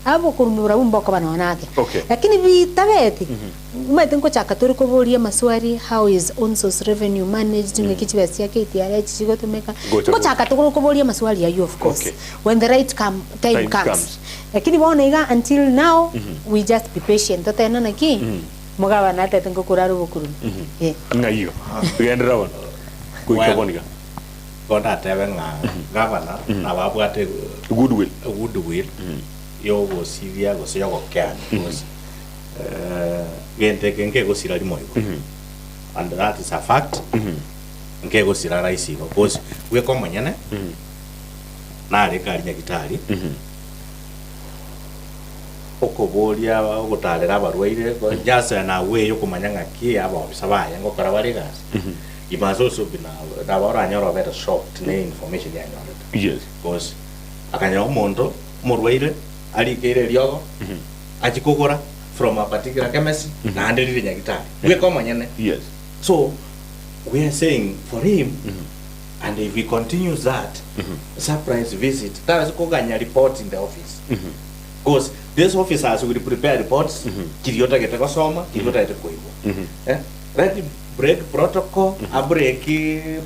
abo kurumura bumba kwa bana wanake okay lakini bitabeti umete nko chakatori ko boria maswari how is on source revenue managed ngekichibesi yake itiara chigotomeka nko chakatori ko boria maswari ya you of course okay. When the right time comes lakini bona iga until now we just be patient totena naki mugaba na tete nko kuraro bukuru ngayo gendera won kuikaboniga Kona tebenga governor na babwate goodwill yo go sivia go se yo can because gente kenke go sira limo and that is a fact nke go sira raisi because we ko manyane na re kali nyagitari okobolia ogotalera barwaire just na we yo kumanyanga ki aba bisabaya ngo karabari gas. It must also be now a better shocked information. Yes. Because I can mondo morwaire ali kire riogo achikogora from a particular chemist na andiri nyagitari we koma nyene. Yes. So we are saying for him and if he continues that surprise visit that is koganya report in the office because these officers will prepare reports kiriota getako soma kiriota itakoibo let break protocol a break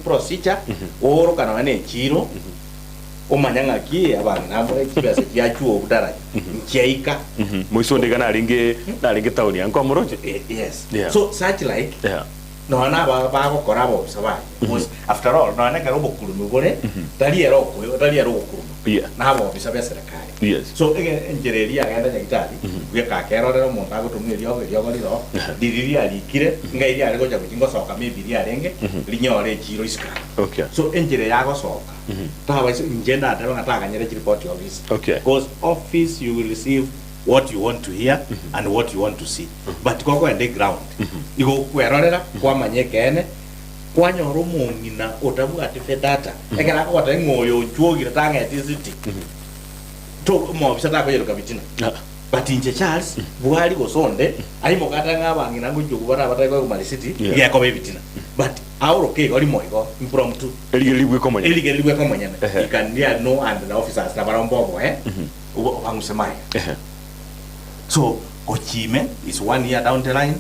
procedure oro kana wane chiro omanyanga ki abantu nabo ekibase kyachuo budara nkiaika mwiso ndikana alinge town yanko moroje. Yes. Yeah. So such like no na ba ko korabo sabai because after all no na karobo kulumi bore daliero okuru nabo bisabe serikali. Yes. So enjereria agenda nyagitari we ka kerorero monta go tumwe riogo liro diriri alikire ngairi ari goja gutingo soka maybe arenge linyore chiro iska. Okay. So enjere yago soka tawa njenda atero ngataka nyere report your office. Okay. Because office you will receive what you want to hear and what you want to see. But koko ende ground igo kwerorera kwa manyekene kwa nyoro mungina otabu ati data ekera ko wata ngoyo chuogira tanga etisiti to mo bisata ko yeruka bitina. But inje Charles Bwari go sonde ai mo kata ngaba ngina ngujugo bara bata ko Mali City ya ko bitina. But auro ke gori moigo impromptu Eligwe ko manya you can near no and the officers na barombogo wangusemai. So Ochime is 1 year down the line.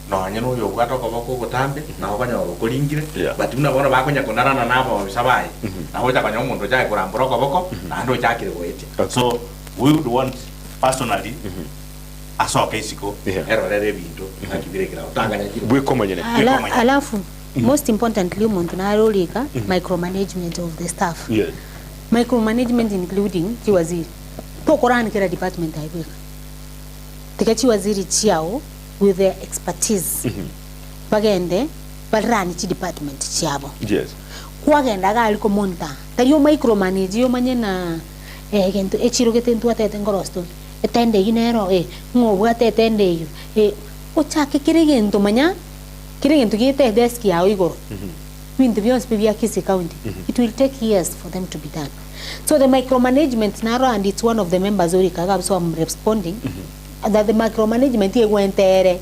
No anyano yo gato ko gutambe na obanya okolingire but muna bona bakonya konarana nabo bisabai na hoja kanya umuntu jaye kurambura ko boko na ndo chakire goete. So we would want personally asoka isiko erorere bintu akibire kira utanganya kiro bwe komanya alafu most importantly umuntu na rolika micromanagement of the staff. Yes. Micromanagement including kiwaziri tokorani kira department haibika tikachi waziri chiao with their expertise bagende barani chi department chiabo. Yes. Kwagenda gali ko monta tayo micromanage yo manyena gento echiro getentu atete ngorosto etende yinero ngobu atete ende yo ochake kirigento manya kirigento gite desk yao igoro windu byose bibya Kisii County. It will take years for them to be done. So the micromanagement naro, and it's one of the members orikaga, so I'm responding that the micromanagement yegwentere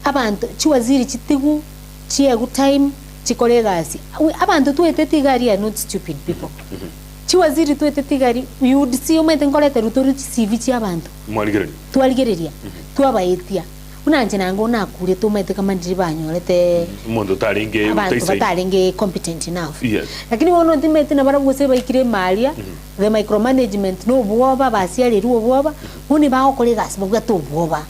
abantu chiwaziri chitigu chiegu time chikolegasi abantu tuetetigari are not stupid people. Chiwaziri tuetetigari you would see umete ngolete rutori CV chi abantu twaligereria twabaetia unanje nango nakure tumete kama ndiribanyorete mundo talinge utalinge competent enough. Yes. Lakini wono ndimete na barabuse baikire malia the micromanagement no buoba basiali ruoba huni baho kolegas bugwa to buoba.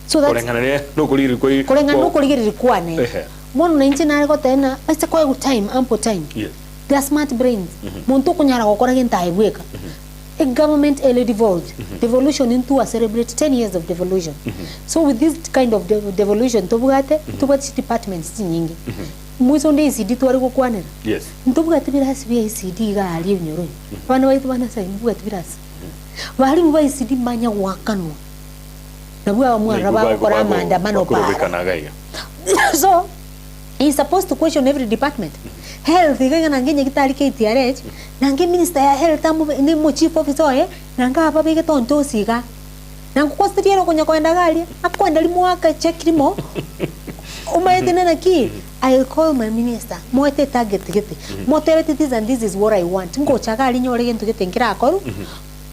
So that's kolengana no kuligiri kwane mono na nche na ko tena basta kwa time ample time. Yes. They are smart brains. Muntu kunyara gukora genta ibweka. A government early devolved. Devolution into a celebrate 10 years of devolution. So with this kind of devolution tobugate tubati departments nyingi. Mwiso ndi ECD twari gukwanira. Yes. Ntobugate birasi bya ECD ga ali nyoro. Bana baitu bana sai mbugate birasi. Bali mu ECD manya wakanwa. Nabwa mwana ba kora maandamano pa. So he's supposed to question every department. Health iganga nangenye kitali KTRH nange minister ya health amu ni mo chief officer nanga hapa bege tonto siga nangu kwa stirio konya kwenda gali akwenda limuaka check limo umaidene na ki I'll call my minister moete target gete mote this and this is what I want ngo chagali nyore gentu gete ngira akoru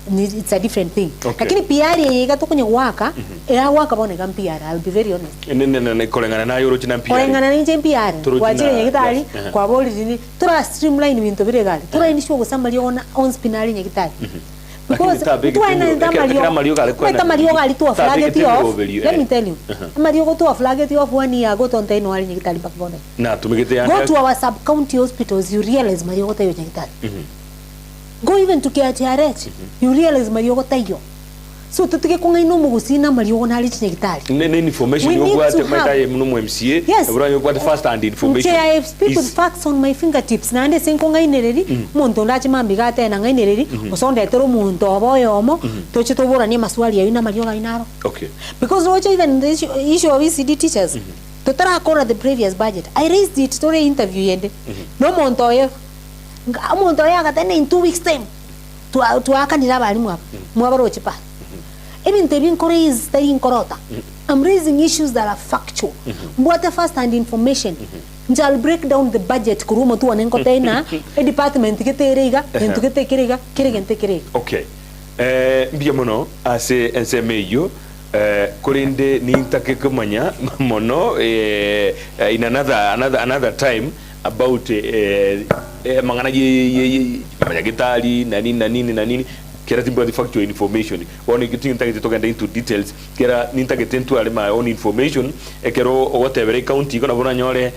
it's a different thing. Lakini PR yega to kwenye waka era waka bone kan PR. I'll be very honest. Ne kolengana na yoro china PR. Kolengana ni PR. Wajire nyegitali kwa boli zini tura streamline bintu biregali. Tura indisho gusamba on spinali nyegitali. Because tuwaina Mario gali tu flag it off. Let me tell you. Mario go to flag it off 1 year ago to nteno wali nyegitali bakbone. Na tumegete ya. Go to our sub county hospitals, you realize Mario go tayo nyegitali. Go even to KTRH, you realize Mario tayo. So tutike kunga inomu gusina Mario na lichi nyegitali. Ne information yo gwate maitaye muno MCA. Yes. Yo gwate first hand information. I speak with facts on my fingertips. Na ande senko nga inereri, muntu ndachi mambi gate na nga inereri, osonde tero muntu oboyomo, tochi tobora ni maswali ya ina Mario ga inaro. Okay. Because Roger even the issue of ECD teachers. Totara akora the previous budget. I raised it story interview yende. No muntu oye. Muntu oye agatene in 2 weeks time. twakanira abarimu aba mwabaroche pa ebintu ebinkore is inkorota. I'm raising issues that are factual. What first hand information. I'll break down the budget kurumo tu anenkotena a department keterega and to get kerega kerega. Okay. Mbia mono ase ensemeyo korinde nintake kumanya mono in another time about mangana gitali nani kera timbo the factual information one getting to get into details kera nintake tentu ale my own information ekero whatever county kona bona nyore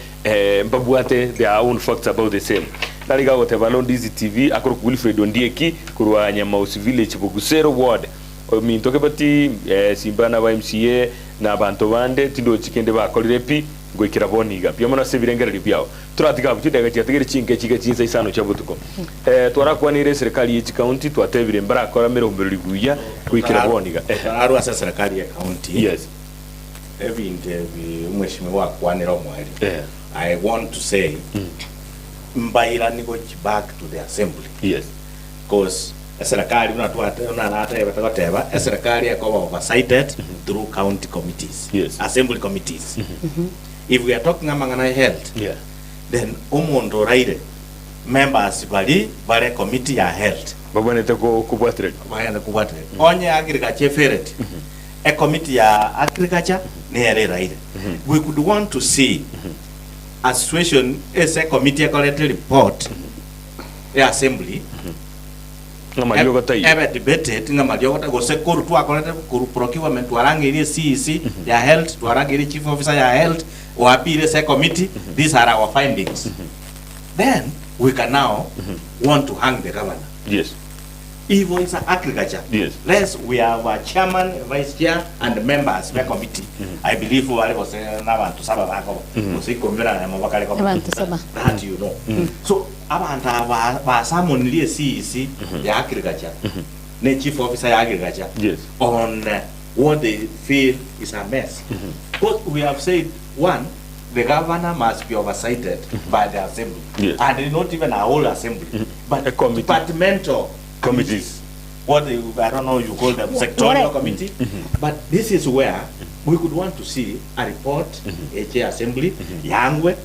mbabuate their own facts about the same naliga whatever Ndizi TV akoro Wilfred Ondieki kurwa Nyamausi village Bugusero ward mintoke bati simbana ba MCA na abantu bande tindo chikende bakolire pi gwikira boniga pia mona sebirengereri byao turatika buti daga cyategere cinke chinza isano cyabutuko twarakwanire serikali y'iki county twatebire mbarakora mero mbiruri guya gwikira boniga aru asa serikali ya county yes ebinde umweshimiwa kwanira omwali I want to say mbaira niko back to the assembly yes because serikali unanata batakoteba serikali yako oversighted through county committees yes assembly committees if we are talking amangana health then umuntu raire members bali committee ya health babonete ko kubwatre onye agriculture ferret a committee ya agriculture ne raire we could want to see a situation as a committee collect report ya assembly ngamalioga tai ebe debated ngamalioga go sekuru tu akolete kuru procurement warangiri CEC ya health warangiri chief officer ya health wapire se committee these are our findings then we can now want to hang the governor yes even it's agriculture yes let's we have a chairman vice chair and members of the committee I believe wale was na bantu saba bako musikomera na mabakale ko abantu saba that you know so abantu ba samonlie CEC ya agriculture ne chief officer ya agriculture yes on what they feel is a mess because we have said one the governor must be oversighted by the assembly yes. and not even a whole assembly but a committee. Departmental committees what they, I don't know you call them sectorial committee but this is where we could want to see a report a assembly yangwe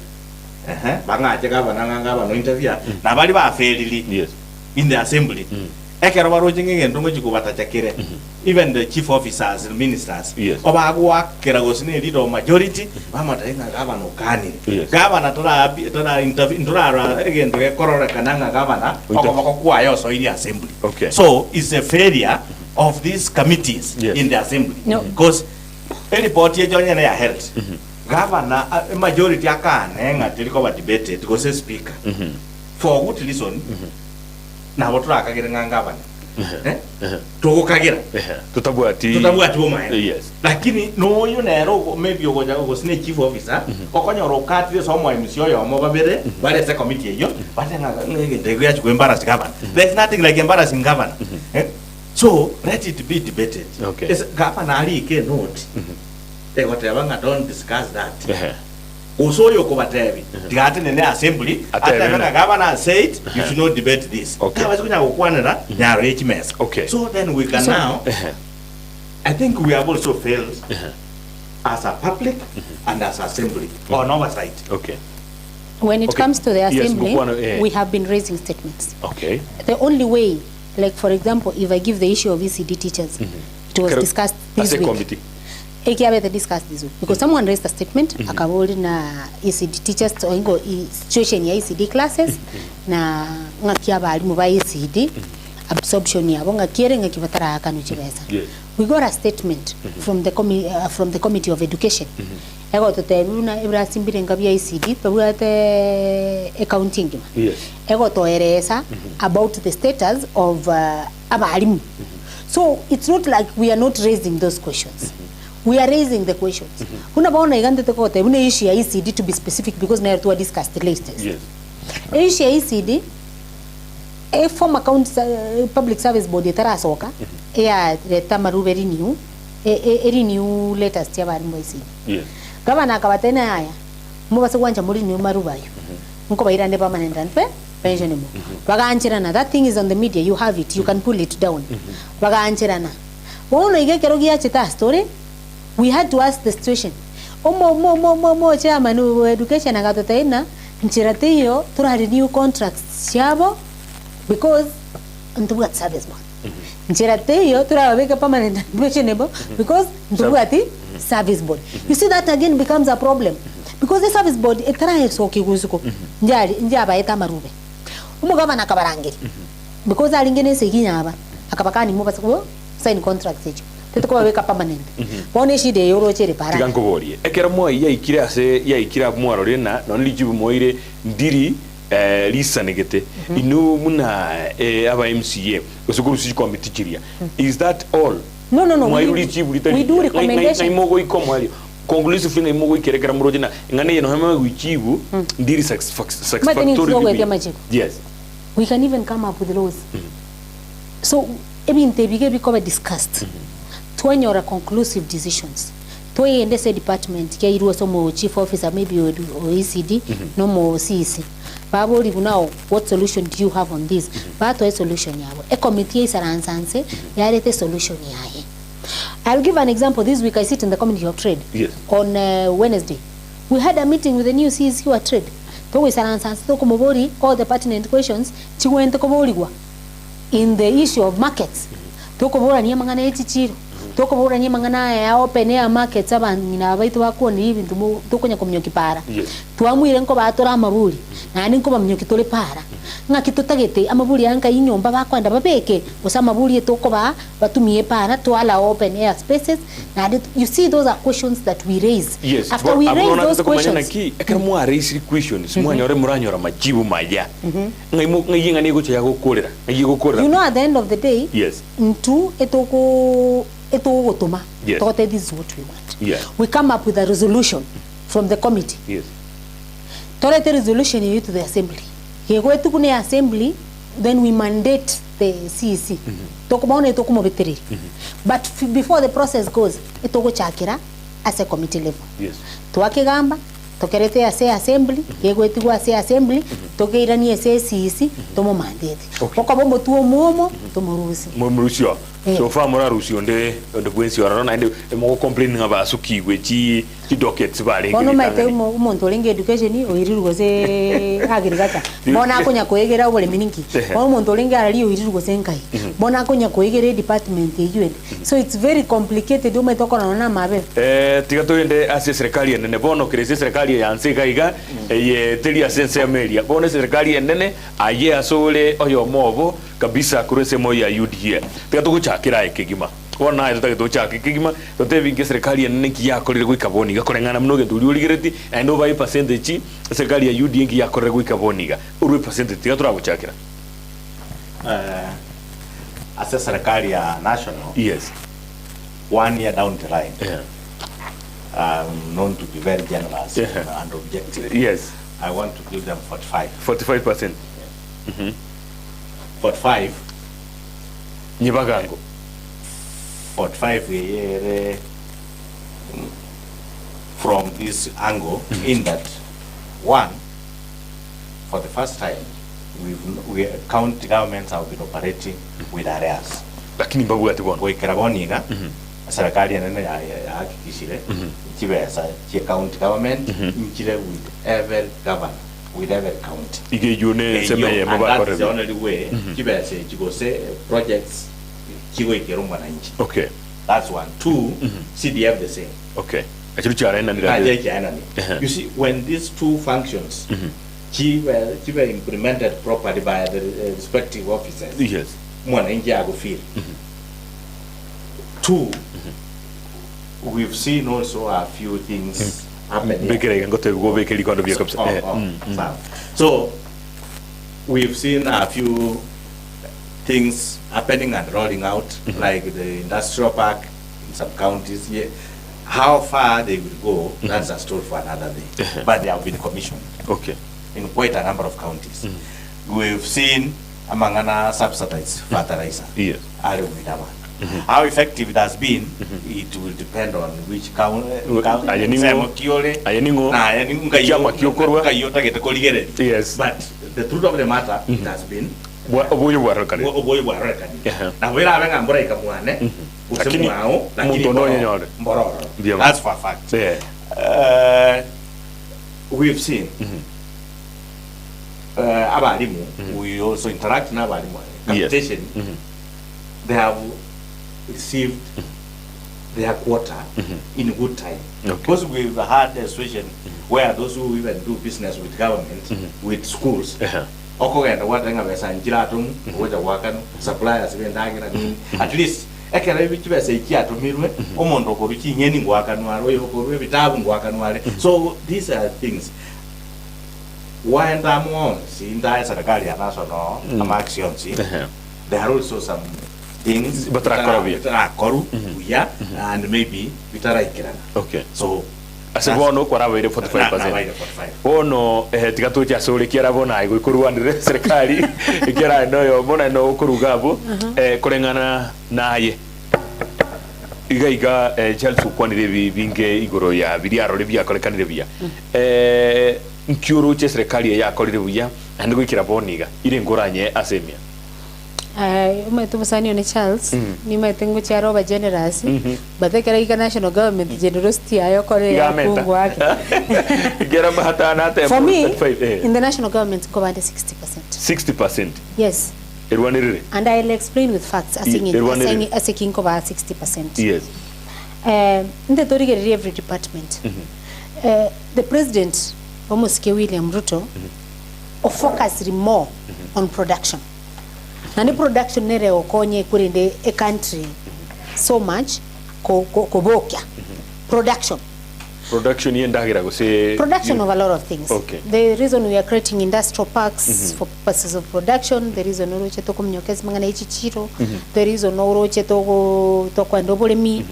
banga governor nganga no interview na bali ba fairly yes in the assembly ekero barojinge ngendo ngikubata chakire even the chief officers and ministers yes. obagwa kera gosine leader majority bamatainga governor kani yes. governor tora interview tora egendo ekorora kananga governor okobako kwayo so in the assembly okay. So it's a failure of these committees yes. in the assembly no. Because any party jonya na health governor majority akane ngati liko ba debated go say speaker for good reason na botura akagire ngangabana to kagira tutabwati oma yes lakini no you nero maybe ogoja go sine chief officer okonya rokatire so mo emisio yo mo babere bale se committee yo batenga ndego ya chiko embarrass governor there's nothing like embarrassing governor so let it be debated okay. Is governor ali ke note whatever nga don't discuss that usoyo ko batebi tigate nene assembly atavanga governor said you should not debate this okay. Tabazi kunya ukwanira nyaro HMS okay. So then we can now I think we have also failed as a public and as assembly on oversight okay. When it comes to the assembly yes, we have been raising statements okay. The only way, like for example, if I give the issue of ECD teachers it was discussed this week committee they discussed this week because someone raised a statement akaboli na ECD teachers oingo situation ya ECD classes na ngakia balimu ba ECD absorption yabo ngakiere ngakibatara akanu chibesa we got a statement from the committee of education ego toteruna ibrasimbire ngabya ECD tabute accounting ego toeresa about the status of abalimu so it's not like we are not raising those questions we are raising the questions kuna baona igande tekote une issue ya ECD to be specific because na to discuss the latest yes issue ya ECD a former public service board tarasoka ya tamaru very new renew latest ya bari moisi yes gavana akabatena haya mubase kwanja muri new marubayo nko bayirande permanent and pensionable baganchirana. That thing is on the media, you have it, you can pull it down. Baganchirana wono igekero giachita story. We had to ask the situation mo chairman education agatotena nchirateyo tura renew contracts chabo because ntubuat service board. Nchirateyo tura weka permanent pensionable because ntubuati service board. You see that again becomes a problem because the service board etara soki guzuko njaba eta marube umugabana akabarangiri because alingene sekinyaba akabakani muba sign contracts ejo tetoko weka permanent bone shide yoro chere para tigankoborie ekera moi yaikira mwaro rena no lijibu moire ndiri lisa negete inu muna aba MCA osukuru si committee chiria. Is that all? No. We do recommendation. Imogo ikomwali conclusive thing imogo ikerekera murojina ngane yeno hama wichibu ndiri satisfactory. Yes, we can even come up with laws. So I mean they become discussed to your conclusive decisions to ende say department ya iruwa somo chief officer maybe or ECD no mo CC baboli now what solution do you have on this but a solution yabo a committee is aransanse yarete solution yaye. I'll give an example. This week I sit in the community of trade. Yes. On Wednesday we had a meeting with the new CSQ at trade to we aransanse to komobori all the pertinent questions chiwente koboligwa in the issue of markets to kobora ni mangana echichiro toko bora nyima ngana ya open air market abanyina baitu bakoni ibintu tokonya komnyoki para twamwire nko batora amaburi nani nko bamnyoki tole para ngakitutagete amaburi yanka inyomba bakwanda babeke osama buri toko batumie para twala open air spaces. And you see those are questions that we raise. Yes. After we raise those questions ekero raise questions mwanyore muranyora majibu maya ngayinga nego cya gukorera you know at the end of the day yes ntu etoko etogotoma tote this is what we want. We come up with a resolution from the committee. Yes. Tote resolution you to the assembly. Yego etukune assembly, then we mandate the CEC. Tokobone etokumo veteri. But before the process goes, etogo chakira as a committee level. Yes. Tuake gamba tokerete ase assembly, yego etugo ase assembly, tokeirani ase CEC, tomo mandate. Okabombo tuo momo, tomo rusi. Murusio. So far mora rusio nde bwensi warana ende mo complaining about suki wechi dockets bale. Ono maite umuntu olinga education oirirugo se agirigata. Bona akonya koegera obole mininki. Ono umuntu olinga ali oirirugo se nkai. Bona akonya koegera department yejuende. So it's very complicated umetokona na mabe. Tigato ende ase serikali nene bono kirese serikali ya ansika iga ye telia sense media. Bono serikali nene aye asole oyo mobo kabisa kurese moya UDA. Tigato chakira ekigima wona ito tageto chakigima totevinge serikali nene kiyakorire gwikaboni gakorengana mnoge nduri urigireti and over percentage serikali ya UDA ngi yakorire gwikaboniga uru percentage tigatura guchakira as a serikali ya national. Yes. 1 year down the line. Known to be very generous and objective. Yes. I want to give them 45%. 45 Nyibagango 45 year from this angle in that one, for the first time we county governments have been operating with arrears. Lakini babu ati bono Oigara serikali nene hakikishire chibesa chi county government nchire with every governor with every county igejune semeye mabako that's the only way chibesa chigose projects chigo ikero mwananchi. Okay, that's one. Two, CDF the same. Okay, actually chana you see, when these two functions were implemented properly by the respective officers, yes, mwananchi ago feel. Two, we've seen also a few things happening. So we've seen a few things happening and rolling out, like the industrial park in some counties. Yeah. How far they will go, that's a story for another day. But they have been commissioned. Okay. In quite a number of counties. We've seen among other subsidized fertilizer. Yes. How effective it has been, it will depend on which county. Yes. But the truth of the matter, it has been. Now that's for a fact. We've seen abalimu, we also interact na abalimu. Capitation, they have received their quota in good time. Because we've had a situation where those who even do business with government, with schools, suppliers, at least so these are things. Why and there are also some things and maybe okay. So as a bono kwa rawe 45%. Ono tigatu cha sole kiara bona igo kuruanire serikali ikiara no bona no kurugabo kurengana naye igaiga Chelsea kwanire binge igoro ya biriaro lebia kolekanire bia nkiuru che serikali ya kolire bia andigo ikira boniga ire ngoranye asemia umetumusani one Charles ni metengo cha roba generous but the Kenya national government generosity ayo kore ya kungu wake gera bahata na for me in the national government go by 60%. Yes, and I'll explain with facts as a king over 60%. Yes. In the Torigeri every department the president almost William Ruto focus more on production. Nani production nere okonye kurinde a country so much kobokia production yendagira go say production of a lot of things. Okay. The reason we are creating industrial parks for purposes of production, the reason oroche to kumnyokezi mangana ichichiro, the reason oroche to kwandobole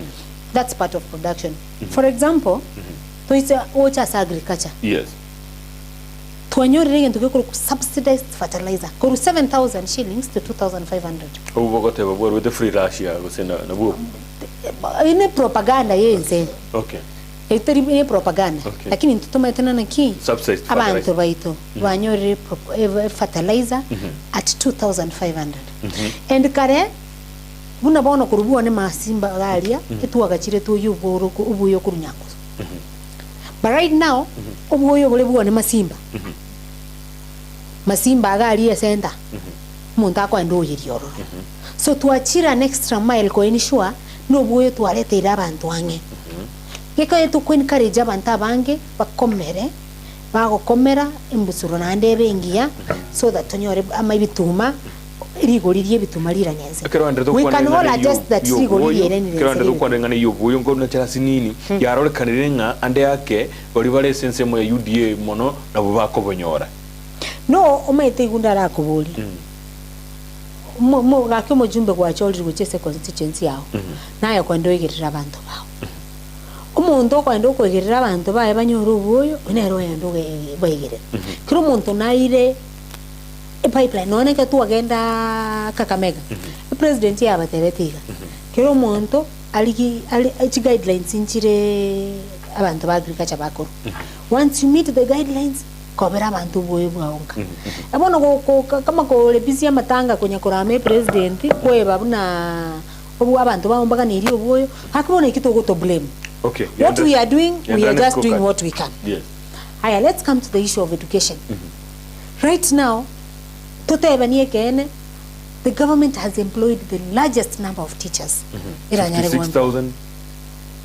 that's part of production. For example, to is ocha agriculture. Yes. Tuanyori to go subsidized fertilizer go 7,000 shillings to 2,500. Ubogote babor with the free Russia go say na bu. Ine propaganda yenze. Okay. Ine propaganda. Okay. Lakini ntutuma tena na ki subsidized abantu baito wanyori fertilizer at 2,500. And kare buna bono kurubua ne masimba galia etuagachire tu yuboro ubuyo kurunyako. But right now ubuyo bolebuwa ne masimba. Masimba agali center muntu akwenda oyirioro so tuachira an extra mile ko ensure no buyo twaletera abantu ange gikaye to encourage abantu abange bakomere bagokomera imbusuro nande bengia so that tonyore amabituma rigoririe bituma liranyenze we can all adjust that rigoririe renire kero ndo kwandengana yobuyo ngo na sinini yarole kanirenga ande yake bali bale sense mo ya UDA mono na bubako bonyora no umaite igundara kubuli mo gake mujumbe gwa choli guchese constituency yao nayo kwando igirira abantu bawo umuntu kwando kwigirira abantu bae banyoro ubuyo nero yando bayigire kiro muntu naire e pipeline none ka tu agenda Kakamega president ya bateretiga kiro muntu ali guidelines inchire abantu ba agriculture bakoro once you meet the guidelines kobera abantu boye bwaonka abono kama ko lebisia matanga kunya kurame president kweba buna obu abantu baombaga niri oboyo hakubona ikito to blame. Okay. What we are doing, we are just doing what we can. Yes. Aya, let's come to the issue of education. Right now the government has employed the largest number of teachers. 56,000.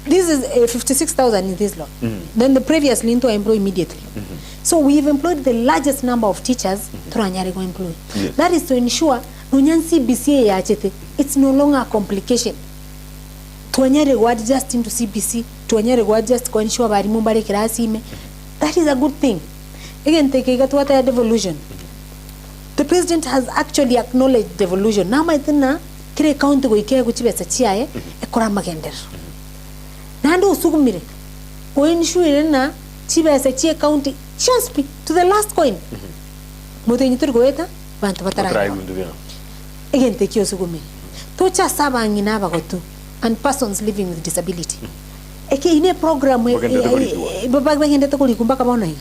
This is 56,000 in this law. Then the previous Linto employ immediately. So we've employed the largest number of teachers through Anyarego employ. Yes. That is to ensure CBC yachete, it's no longer a complication. To Anyarego adjust into CBC, to Anyarego adjust to ensure barimumbare kirasime. That is a good thing. Again, take a devolution. The president has actually acknowledged devolution. Now my thina kire county go ikere kuchibesa chiae ekora magender. Nando usugumire. Ko ensure na chibesa chia county just to the last coin. Moto nyitur goeta bantu batara. Again take yo usugumire. tocha sabangi na bagotu and persons living with disability eke ine program baba bagende to kulikumba kabona hi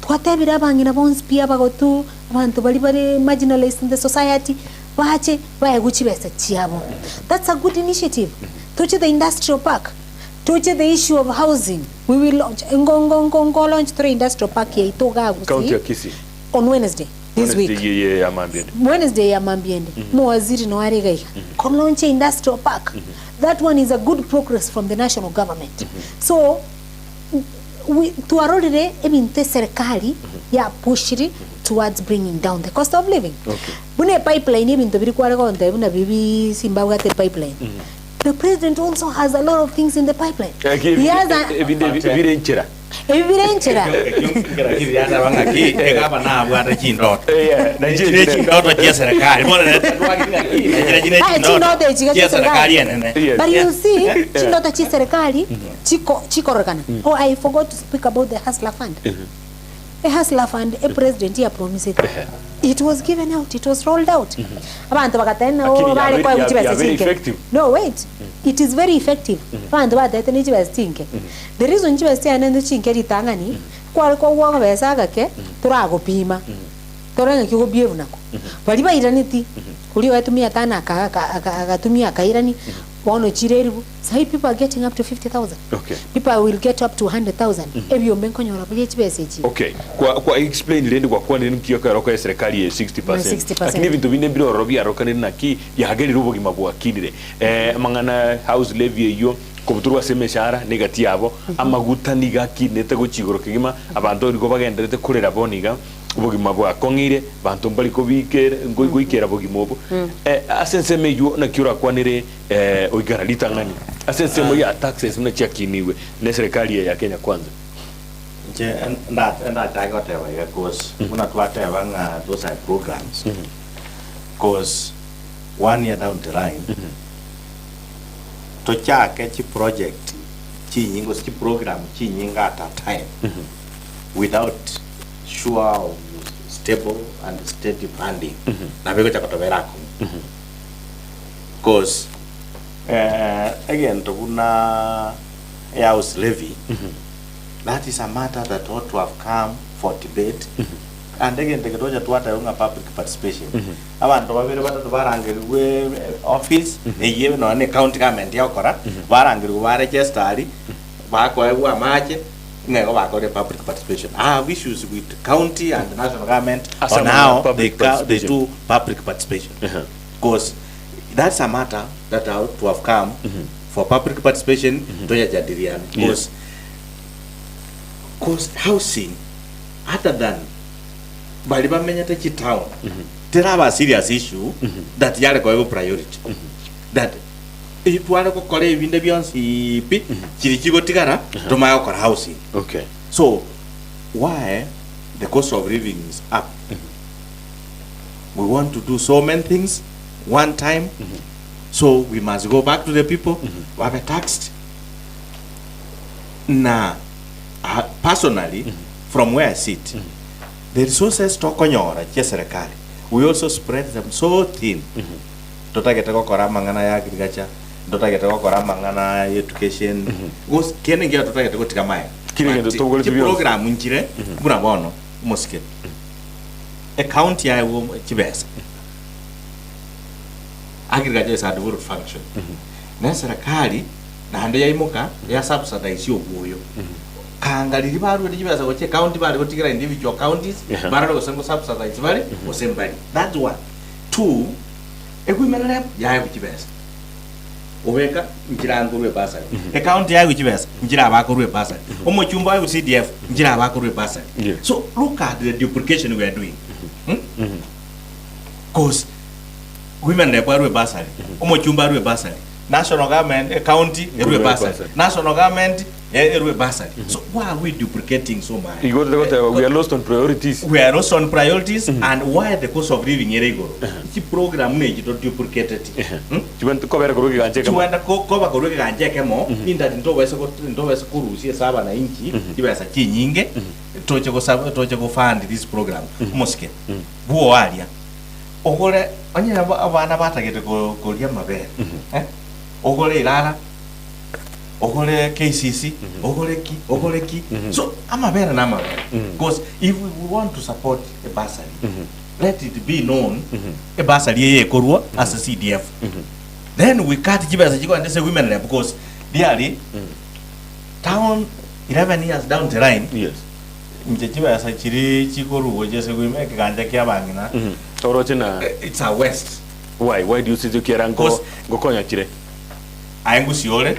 twatebira bangi na bons pia bagotu abantu bali marginalized in the society bache bayaguchibesa chiabo. That's a good initiative. Toche the industrial park, toche the issue of housing. We will launch ngongo launch 3 industrial park here itoga County ya Kisii on Wednesday this week. Wednesday ya mambiende mwaziri no arega ko launch industrial park. That one is a good progress from the national government. So we to already ebinte serikali ya pushiri towards bringing down the cost of living. Bune pipeline ebintu biri kwara konta buna bibi Zimbabwe te pipeline. The president also has a lot of things in the pipeline. He has evidenchera. Kiriana bangaki egaba na bwata chindot. Na jine chindot ya serikali. But you see, chindot cha serikali chiko rekana. Oh, I forgot to speak about the Hustler Fund. A Hustler Fund, a president here promised it. It was given out, it was rolled out. Abantu bakatena bale kwa kuchibasa chinke. No, wait. It is very effective. Abantu badatena chibasa chinke. The reason chibasa anende chinke litangani kwa kwa besa gake turago pima. Toranga kiko bievu nako. Bali bairaniti kuli watumia tana akatumia kairani wono chireribu. So people are getting up to 50,000. Okay. People will get up to 100,000. Ebyo mbenko nyora bali chibasa chi. Okay. Kwa explain lende kwa nini kiyoka roka ya serikali ya 60%. Lakini vintu vine biro robia roka nina ki ya hageri rubo gimabu akinire. Mangana house levy yo kubuturwa semeshara negati yabo amaguta nigaki netego chigoro kigima abantu riko bagenderete kurera boniga ubugima bwa kongire bantu mbali ko bikere ngoikera bugima obo asense meju na kiura kwanire Oigara litangani asense mo ya taxes na chakiniwe na serikali ya Kenya kwanza je enda tago tewa ya course kuna twata banga those programs cause 1 year down the line to chake chi project chi nyingo chi program chi nyinga at a time without sure stable and steady funding na bego chakotobera ko cause again to kuna house levy that is a matter that ought to have come for debate and again the ketoja tuata yunga public participation abantu babere batatu barangirwe office neyewe no ne county government yakora barangirwe ba register bakwa amache ngeko bakore public participation have issues with county and the national government on how they do public participation because that's a matter that ought to have come for public participation to yajadiliana because housing other than bali bamenya te town there are a serious issue that yale kwa priority that itwale ko kore ibinde byonsi pi kiri kigo tigara tomayo kora housing. Okay, so why the cost of living is up? We want to do so many things one time, so we must go back to the people who have taxed. Now personally from where I sit, the resources to konyora cha serikali we also spread them so thin. Totageta ko kora mangana ya agriculture, totageta ko kora mangana ya education. Gos kene ngia totageta ko tikamaya. Kile ndo togole ti program nchire buna bono mosque. Account ya wo chibesa. Agriculture is a devolved function. Na serikali na hande ya imoka ya subsidize yo boyo. Kangaliri baru ndibasa ko che county bari gotikira individual counties bari ko sengo subsidize bari o sembali. That's one. Two, equipment lab ya kuchibesa. Obeka njira ngurwe basari. Account ya kuchibesa njira abakorwe basari. Omo chumba ya CDF njira abakorwe basari. So look at the duplication we are doing. Cause women lab are basari. Omo chumba are basari. National government, county, national government, basari. So why are we duplicating so much? We are lost on priorities. We are lost on priorities, and why the cost of living irregular? This program is duplicated. You want to cover Kuruki and check. You want to cover Kuruki and check more. In that, into West Kurusi, Sabana Inchi, you are a Chinyinge, Tochego fund this program. Mosque, Buaria. Ogore anya abana batagete kolia mabere ogole ilala ogole KCC ogole ki so amabere na mabere because if we want to support a bursary let it be known a bursary ye korwa as a CDF then we can't give as a and say women because they are town 11 years down the line. Yes. Mchechiba ya sachiri chikoru wajese kuime kiganja kia bangina. Orochina. It's a waste. Why do you see the kirango gokonya chire? Ayengu siole.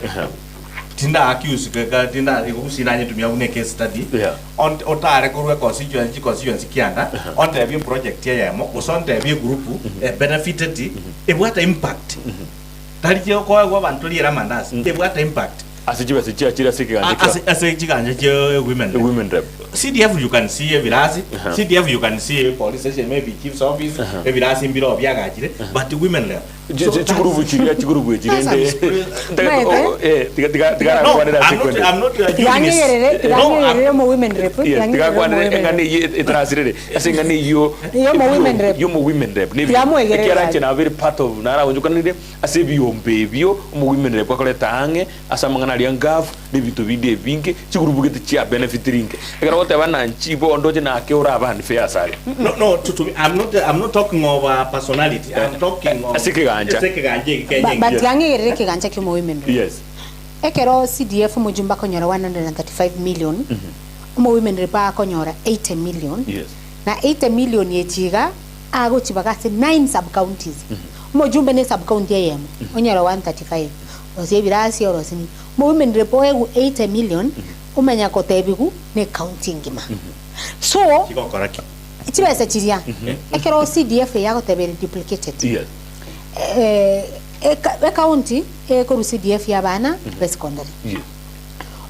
Tinda accuse kaka tinda ikusi nanye tumia une case study. Yeah. On otare kurwe constituency kianda. On te bi project ya yamo. Uson te bi group benefited. It what impact. Tali kyo kwa bantu lira mandas. It what impact. Asijiba sichia chira sikiganja. Asikiganja women rep. CDF you can see Virasi. CDF you can see police station maybe chief's office. Virasi mbiro biaga chire. But women rep. Chigurubu chire. I'm not Yangi mo women rep. Tiga kwane ngani itrasire. Asingani yo mo women rep. Kiara chena very part of nara unjukani asebi yombebio mo women rep kwa tange asamangana liangafu bitu bide vinge chigurubu gete chia benefitring. Ekara wote bana nchibo ondoje na akeura abandi fair sare. No to me I'm not talking of personality. I'm talking of but yangi kiganja kimo women. Yes. Ekero CDF mujumba konyora 135 million. Mo women repa konyora 80 million. Yes. Na 80 million yechiga ago chibagase 9 sub counties. Mujumbe ne sub county yemo. Onyora 135. Osie birasi orosini. Mo women repo egu 80 million. Umenya kotebigu ne county ngima. So chiba esa chiria. Ekero CDF yago tebere duplicated. Yes. County ko CDF ya bana be secondary. Yes.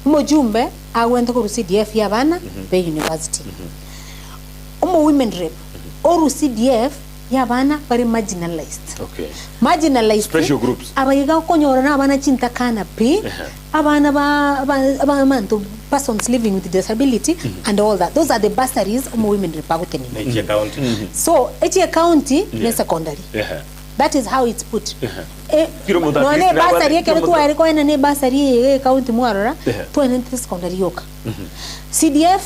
Mujumbe awenda ko CDF ya bana be university. Women rep or CDF ya bana very marginalized. Okay. Marginalized special groups. Abayiga konyora na abana chintakana pe abana ba manto persons living with disability and all that. Those are the bursaries women rep aguteni. So each county ne secondary. That is how it's put. No ne basari yake tu ari ko ena ne basari county mwarora tu ena secondary yoka. CDF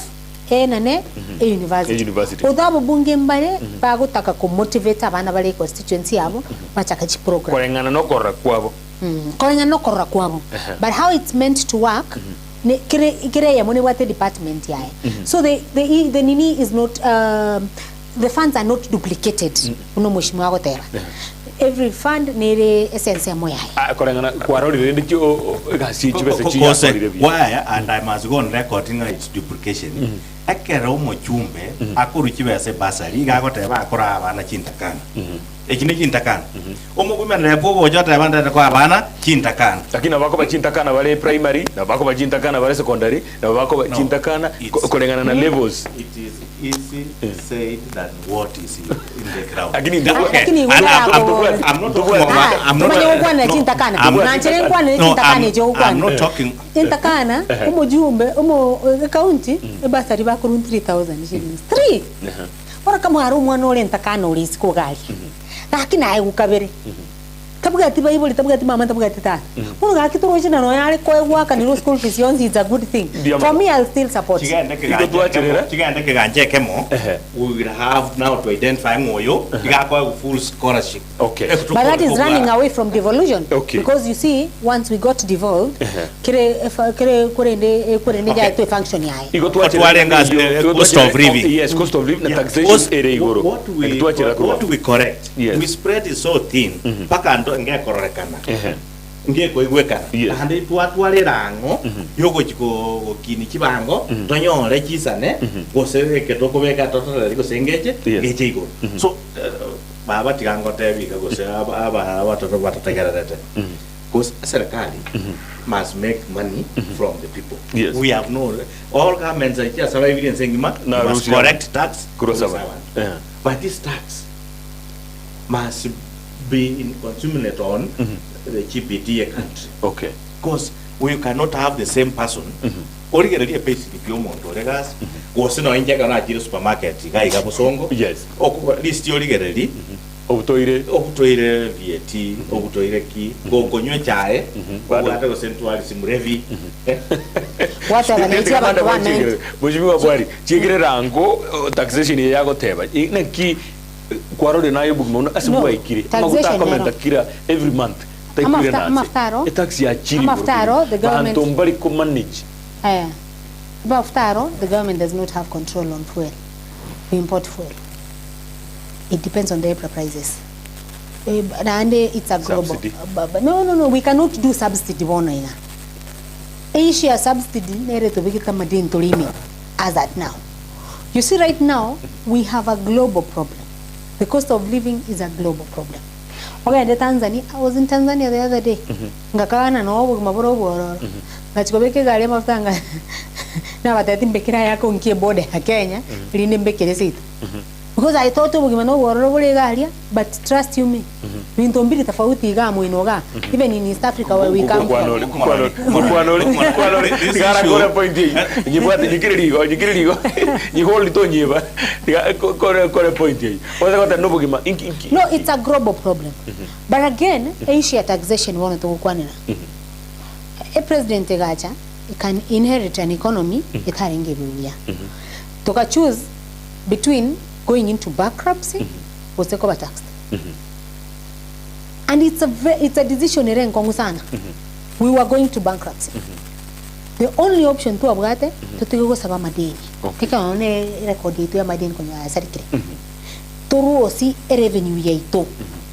ena ne university. Odabo bunge mbale bagutaka ko motivate abana bale constituency yabo bachaka chi program. Korengana no korra kwabo. Korengana no korra kwabo. But how it's meant to work ne kire ya mone wate department yae. So the nini is not the funds are not duplicated. Uno mheshimiwa gotera. Every fund nere essence ya moya. Korengana kwarori ndikyo gasi chibese chiya. Why and I must go on recording its duplication. Ekero mochumbe akuru chibese basari gagoteba akora abana chintakana. Ekine chintakana. Omugumya repo bojota abanda kwa abana chintakana. Lakini abako bachintakana bale primary, na abako bachintakana bale secondary, na abako bachintakana kolengana na levels. It is easy said than what is in the ground. Lakini I'm not talking chintakana umujumbe umo county basari bakuru 3000 shillings 3 ora kama haru mwana ole ntakana ulisi ko gali lakini ayi ukabere tabugati bayibuli tabugati mama tabugati tata uno gaki to roshina no yale ko work and school fees is a good thing for me I'll still support chigende ke ganje kemo we will have now to identify moyo igakwa full scholarship. Okay, but that is running away from devolution. Okay. Because you see once we got devolved kire kurende ja to function yae cost of living. Yes, cost of living and taxation area igoro. What we correct. Yes. We spread is so thin paka ndo nge kororekana nge koigwekana hande twatwale rango yogo chiko kini kibango tonyore chisane gose ketoko beka totole liko sengeje ngeje igoro. So baba tigango tebika gose aba watoto batatagarate because serikali must make money from the people. Yes. We have no all governments are just evidence saying must correct tax. But this tax must be in consummated on the GPD country. Okay. Because we cannot have the same person. Originally a basic yomondo regas was no injeka na jiro supermarket ga busongo. Yes. Or list originally obutoire VAT obutoire ki gokonywe chae obwate go central simurevi wata banatia bantu bana Mheshimiwa Bwari chigire rango taxation ya goteba ina ki kwarode nayo bugmono asimu ikire maguta komenda kira every month amaftaro tax ya chiri amaftaro the government tombari ko manage amaftaro the government does not have control on fuel. We import fuel. It depends on the April prices. And it's a global. No. We cannot do subsidy. Asia subsidy as at now. You see, right now we have a global problem. The cost of living is a global problem. Okay, the Tanzania. I was in Tanzania the other day. Ngakana no maboro boro. Ngachikobeke gari mafutanga. Na watati mbekira yako nkie bode ya Kenya. Lini mbekire situ. Because I thought bugimano boro bole gari, but trust you me. Bintu mbili tofauti igamo inoga. Even in East Africa where we come from. Gara kore point hii. Nyibwate nyikiri ligo. Nyiholi to nyiba. Kore point hii. Waza kota no bugima inki. No, it's a global problem. But again, Asia taxation wana to kwanina. A president gacha can inherit an economy itaringe biya. Toka choose between going into bankruptcy or take over tax. And it's a decision irenkongu sana. We were going to bankruptcy. The only option to abgate to take go saba madeni. Kika one record itu ya madeni kwenye serikali. Turu osi revenue ya ito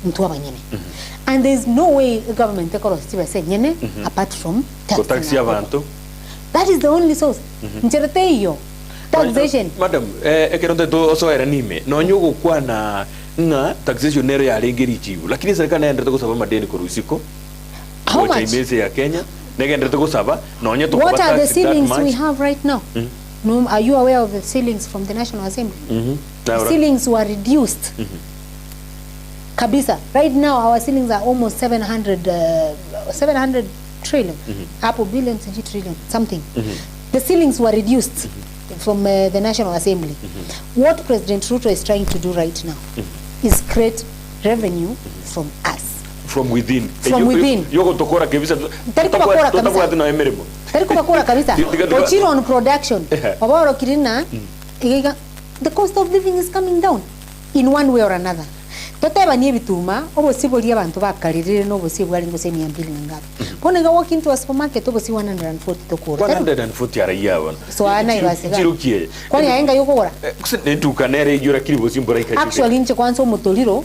mtu abanyene. And there's no way the government take or say nyene apart from tax. That is the only source. Ncherete hiyo taxation. Madam, ekeronte to oso era nime. No nyugo kwa na taxation nere ya lengeri chivu. Lakini serikali inaendelea kusaba madeni kwa rusiko. How much? Imeze ya Kenya. Nege kusaba no nyeto kwa what are the ceilings we have right now? No, are you aware of the ceilings from the National Assembly? The ceilings were reduced. Kabisa. Right now our ceilings are almost 700 trillion. Apple billions and trillion something. The ceilings were reduced from the National Assembly. What President Ruto is trying to do right now is create revenue from us. From within. From within. Yoko tokora kabisa. Tutakuwa na emeremo. Tutakuwa kabisa. Ochiro on production. Oboro kirina. The cost of living is coming down in one way or another. Toteba ni bituma obosiboli abantu bakalirire no bosibwali ngose 200 ngapi. Pone ga walk into a supermarket obosi 140 tokora. 140 araya bana. So ana ibasiga. Chirukie. Kwani ayenga yokora? Kusende tukanere yura kiri bosimbora ikaje. Actually nche kwanza mutoliro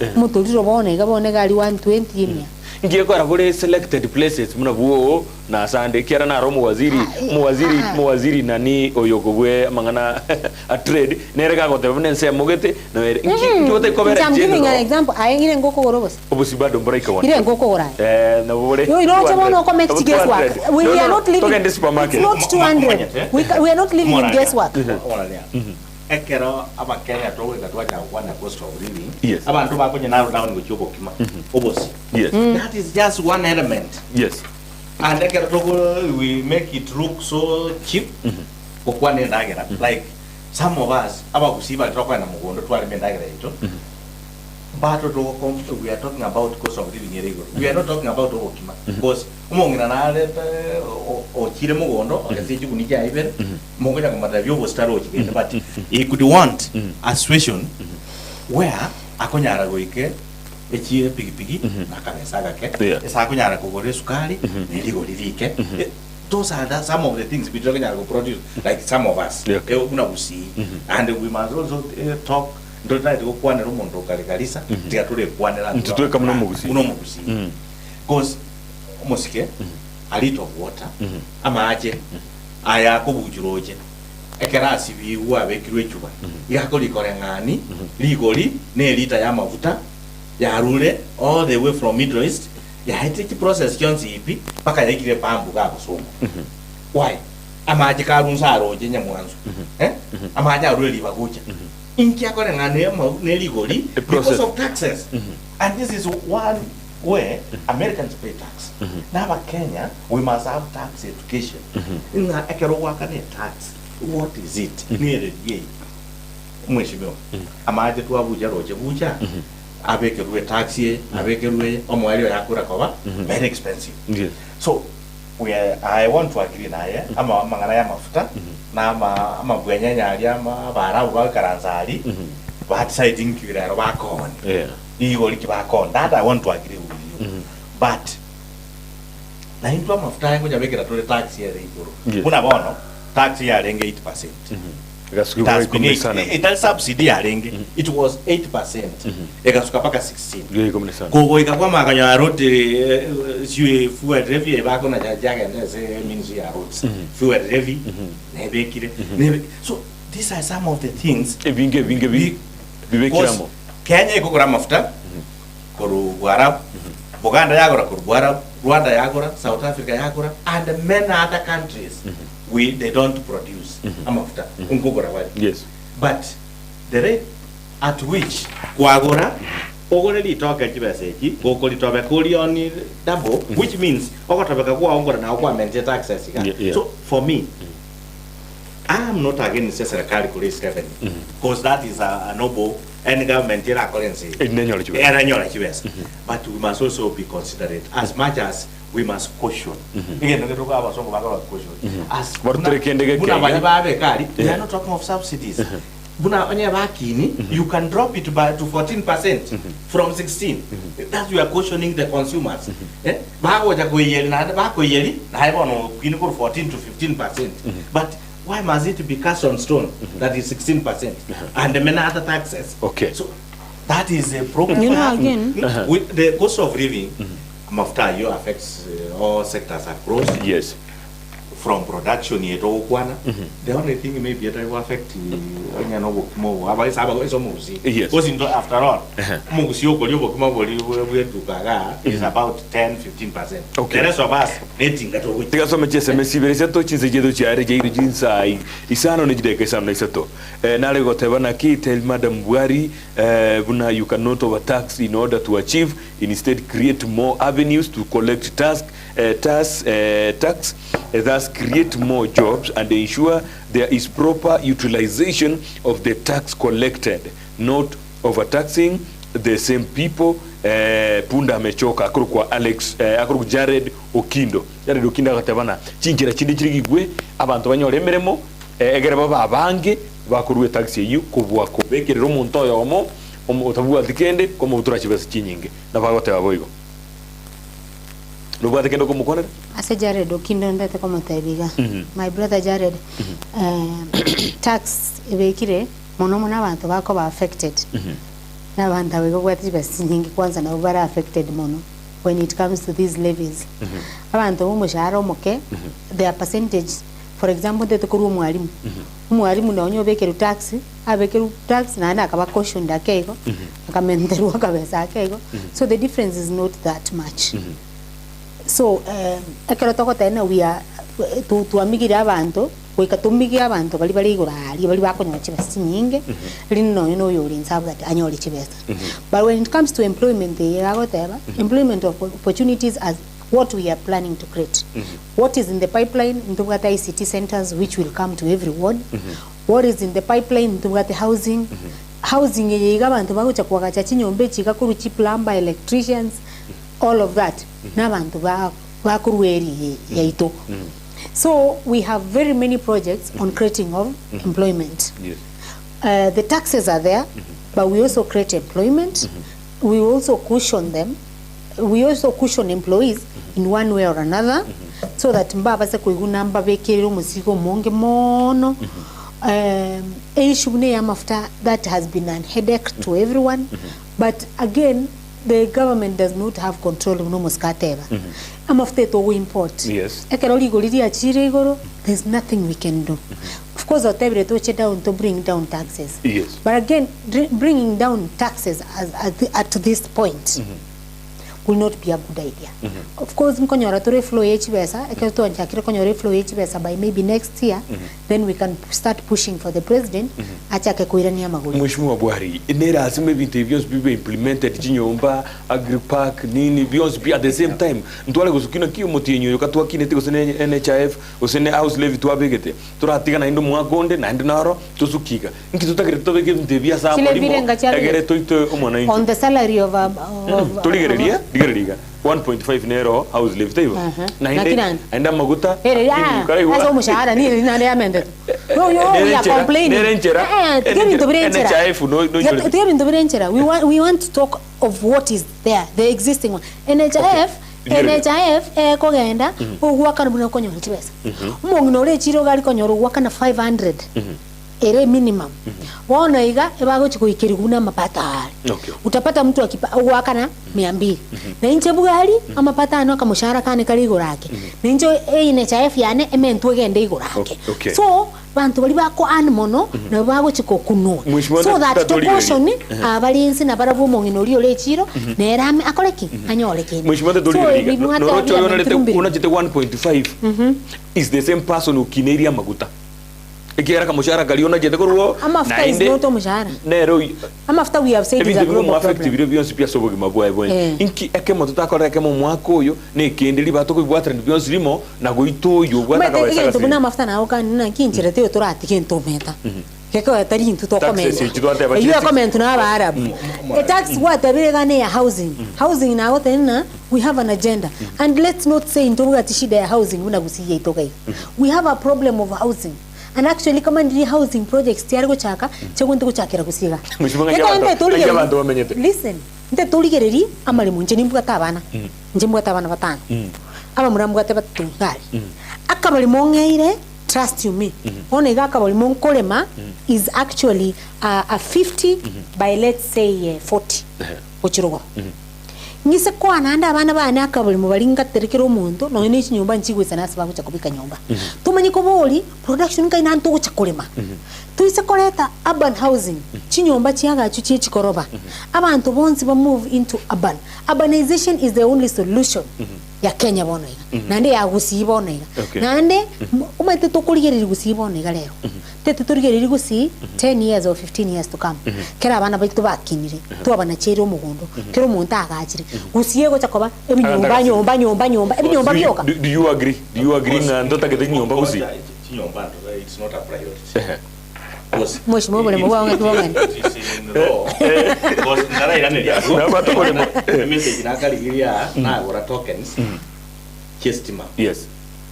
bone gali 120 yemya. Ngiye kwa rakore selected places muna buo na sande kiara na romo waziri nani oyokobwe mangana a trade nereka ko tebunense mogete no ngiyote ko bere. I'm giving an example. Ayengire ngoko gorobos. Obusibado mbora wan. Ile ngoko gora. Na bore. You know chomono ko make guesswork. We are not living in the supermarket. It's not 200. We are not living in guesswork. Ekero aba Kenya towe gatwa cha kwana cost of living. Yes. Abantu bakonye naro down go chobo kima. Obosi. Yes. That is just one element. Yes. And ekero togo we make it look so cheap. Kokwane ndagera. Like some of us aba kusiba tokwa na mugondo twali mendagera ito. But we are talking about cost of living here. We are not talking about obokima because umongina na o chire mugondo akasichi kunija iber mongonya kumata byo staro chigende but he could want a situation where akonyara goike echire pigipigi akanesaga ke esa akonyara kugore sukari niligo lirike. Those are some of the things we talking about produce like some of us una Gusii and we must also talk ndo try to kwana rumondo kalikalisa tiatule kwanela ntutwe kama no Gusii because musike a little of water ama aje aya ko bujuroje ekerasi biwa bekirwe chuba yako likorengani ligoli ne lita ya mafuta ya rule all the way from Middle East ya hiti process jonzi ipi paka yakire pambu ga kusoma why ama aje karunsa roje nyamwanzo ama aje rule libagucha inkia korengani ne ligoli because of taxes and this is one where Americans pay tax. Now Kenya, we must have tax education. In ekero wakane tax, what is it? Near ye. Mweshimio. Amaje tu abuja roje buja. abekerwe taxi abekerwe omwalio yakura koba very expensive. Yes. So I want to agree naye ama mangana ya mafuta na ama bwenyanya ali ama barau kwa karanzali but siding kirero bakon. Yeah. Iyo likibakon. That I want to agree with you. But na into mafuta yangu jabekera tole taxi ya iguru. Kuna bono taxi ya renge 8%. Ita subsidy ya renge it was 8%. Ekasuka paka 16. Gogo ikakwa makanya road siwe fuel levy bako na jaga ndese means ya roads. Fuel levy na bekire. So these are some of the things bibekiramo. Kenya ikokora mafuta koru Bwari, Buganda yagora koru Bwari, Rwanda yagora, South Africa yagora, and many other countries they don't produce mafuta unkogora wali. Yes. But the rate at which kwagora ogoreli toka kibaseji gokoli tobe koli on double, which means ogotobeka kwa ongora na kwa maintain taxes. So for me, I am not against serikali to raise revenue because that is a noble and government currency. But we must also be considerate as much as we must caution. Again, as we are not talking of subsidies. You can drop it to 14% from 16. That we are cautioning the consumers. 14 to 15%. But why must it be cast on stone that is 16% and many other taxes? Okay. So that is a problem. You know, again, with the cost of living, mafuta you affects all sectors across. Yes. From production yet the only thing maybe that will affect more. Yes. Because after all, is about 10-15%. Okay. The rest of us anything that we tigasome SMS bereseto chinse jedo chiare jeiro jinsai isano ne jideke samna isato nale gotebana ki tell Madam Bwari buna you cannot overtax in order to achieve, instead create more avenues to collect tax thus create more jobs and ensure there is proper utilization of the tax collected, not overtaxing the same people. Punda amechoka akuru kwa Alex akuru Jared Okindo agatebana chingira chindi chirigigwe abantu banyore meremo egere baba abange bakuruwe taxi yu kubwa kubekerero muntu yomo otavuga dikende komo utura chibese chinyinge nabagote baboigo Lubwa tekendo kumukonera ase Jared Okindo ndate komo taibiga. My brother Jared tax ebekire mono mona abantu bako ba affected. Na banda wego kwati basi nyingi kwanza na ubara affected mono when it comes to these levies. Abantu umushahara omoke their percentage, for example the kuru mwalimu na onyo bekeru tax na ana akaba caution da kego akamenderu akabesa akego, so the difference is not that much. So akero tokota na we are to amigira abantu wekatumbigira abantu bali igurali bali bakonyola chibesi nyinge lino no yoli nsabu that anyoli chibesi. But when it comes to employment, employment opportunities as what we are planning to create. What is in the pipeline? Ntugata ICT centers which will come to every ward. What is in the pipeline? Ntugata housing. Housing yeyiga abantu bakucha kwagacha chinyombe chikakuru chi plumber, electricians, all of that. Nabantu bakurueri yaito. So we have very many projects on creating of employment. Yes. The taxes are there, but we also create employment. We also cushion them. We also cushion employees in one way or another, so that mbaba se kuigunamba bekero musigo monge mono. Ishubune ya mafuta that has been a headache to everyone, but again the government does not have control of muskateba. Amafuta to we import. Yes. Ekeroli golidi achire igoro, there's nothing we can do. Of course, whatever to down to bring down taxes. Yes. But again, bringing down taxes at this point, will not be a good idea. Of course mkonyora tore flow each pesa eketo njakire konyora flow each pesa by maybe next year then we can start pushing for the president achake kuirania maguli. Mheshimiwa Bwari, ne lazima bintu byose bibe implemented jinyomba agri park nini byose bi at the same time ntwale gusukina kiyo motinyo yokatwa kinete gusene NHIF usene house levy twabegete turatigana indo mwakonde na ndinaro tusukiga inki tutakire tobege bintu bya sa polimo agere toito omwana inki on the salary of tuligereria 1.5 nero house levy taibo na enda maguta aso mushahara ni nani amende yo ya complaining NHIF no we want to talk of what is there, the existing one. NHIF kogenda ogwaka buna konyora chibesa umongino re chiro gali konyora ogwaka na 500 ere minimum wona iga ebago chikuikiri kuna mapata utapata mtu ogwaka na 200 na inche bugari amapata ano kamushara kane kali gorake na inche NHIF yane ementu egende igorake so bantu bali bako mono na bago chiko kuno so that to portion abalinzi na baravu mongino rio le chiro na erame akoleki anyoleke mheshimiwa Dolphine no rocho yonalete unajite 1.5 is the same person ukineria maguta ekera kamushara kaliona jete koruo na inde no to mushara nero after we have said is a global problem biro byonse pia sobogi mabwa ebwe inki ekemo tutakora ekemo mwako yo ne kendeli batoko ibwatra byonse limo na goito yo bwana ka wesa kasi tubuna mafuta na okana kinchira tyo turati kinto meta keko tari into to comment you comment na Arab tax what abirigane ya housing na otena we have an agenda and let's not say ndoga tishida ya housing una gusiye itokai we have a problem of housing. And actually kama ndiri housing projects tiari gochaka chegonte gochakira gusiga listen nte tuligereri amali munje nimbuga tabana nje mbwa tabana batano aba murambuga tabatungali akabali mongeire trust you me one akabali monkolema is actually a 50 by let's say 40 ochirogo ngise kwa nanda abana bana akabali mubalinga terekero omuntu no ne chinyumba nchigwisa nasi bangu chakubika nyumba tumanyi ko boli production kai nanto go chakolema tuise koleta urban housing chinyumba chiaga chuchi chikoroba abantu bonzi ba move into urbanization is the only solution ya Kenya bono nande ya Gusii bono nande umate tokuligereri Gusii bono lero tete tuligereri Gusii 10 years or 15 years to come kera abana baitu bakinire tu abana cheri omugondo kero omuntu agachire Gusii go chakoba ebinyomba byoka do you agree na ndota kete nyomba Gusii chinyomba it's not a priority Mheshimiwa bole mwa ngani because ngara iraneria na bato bole message nakaligiria na gora tokens kistima yes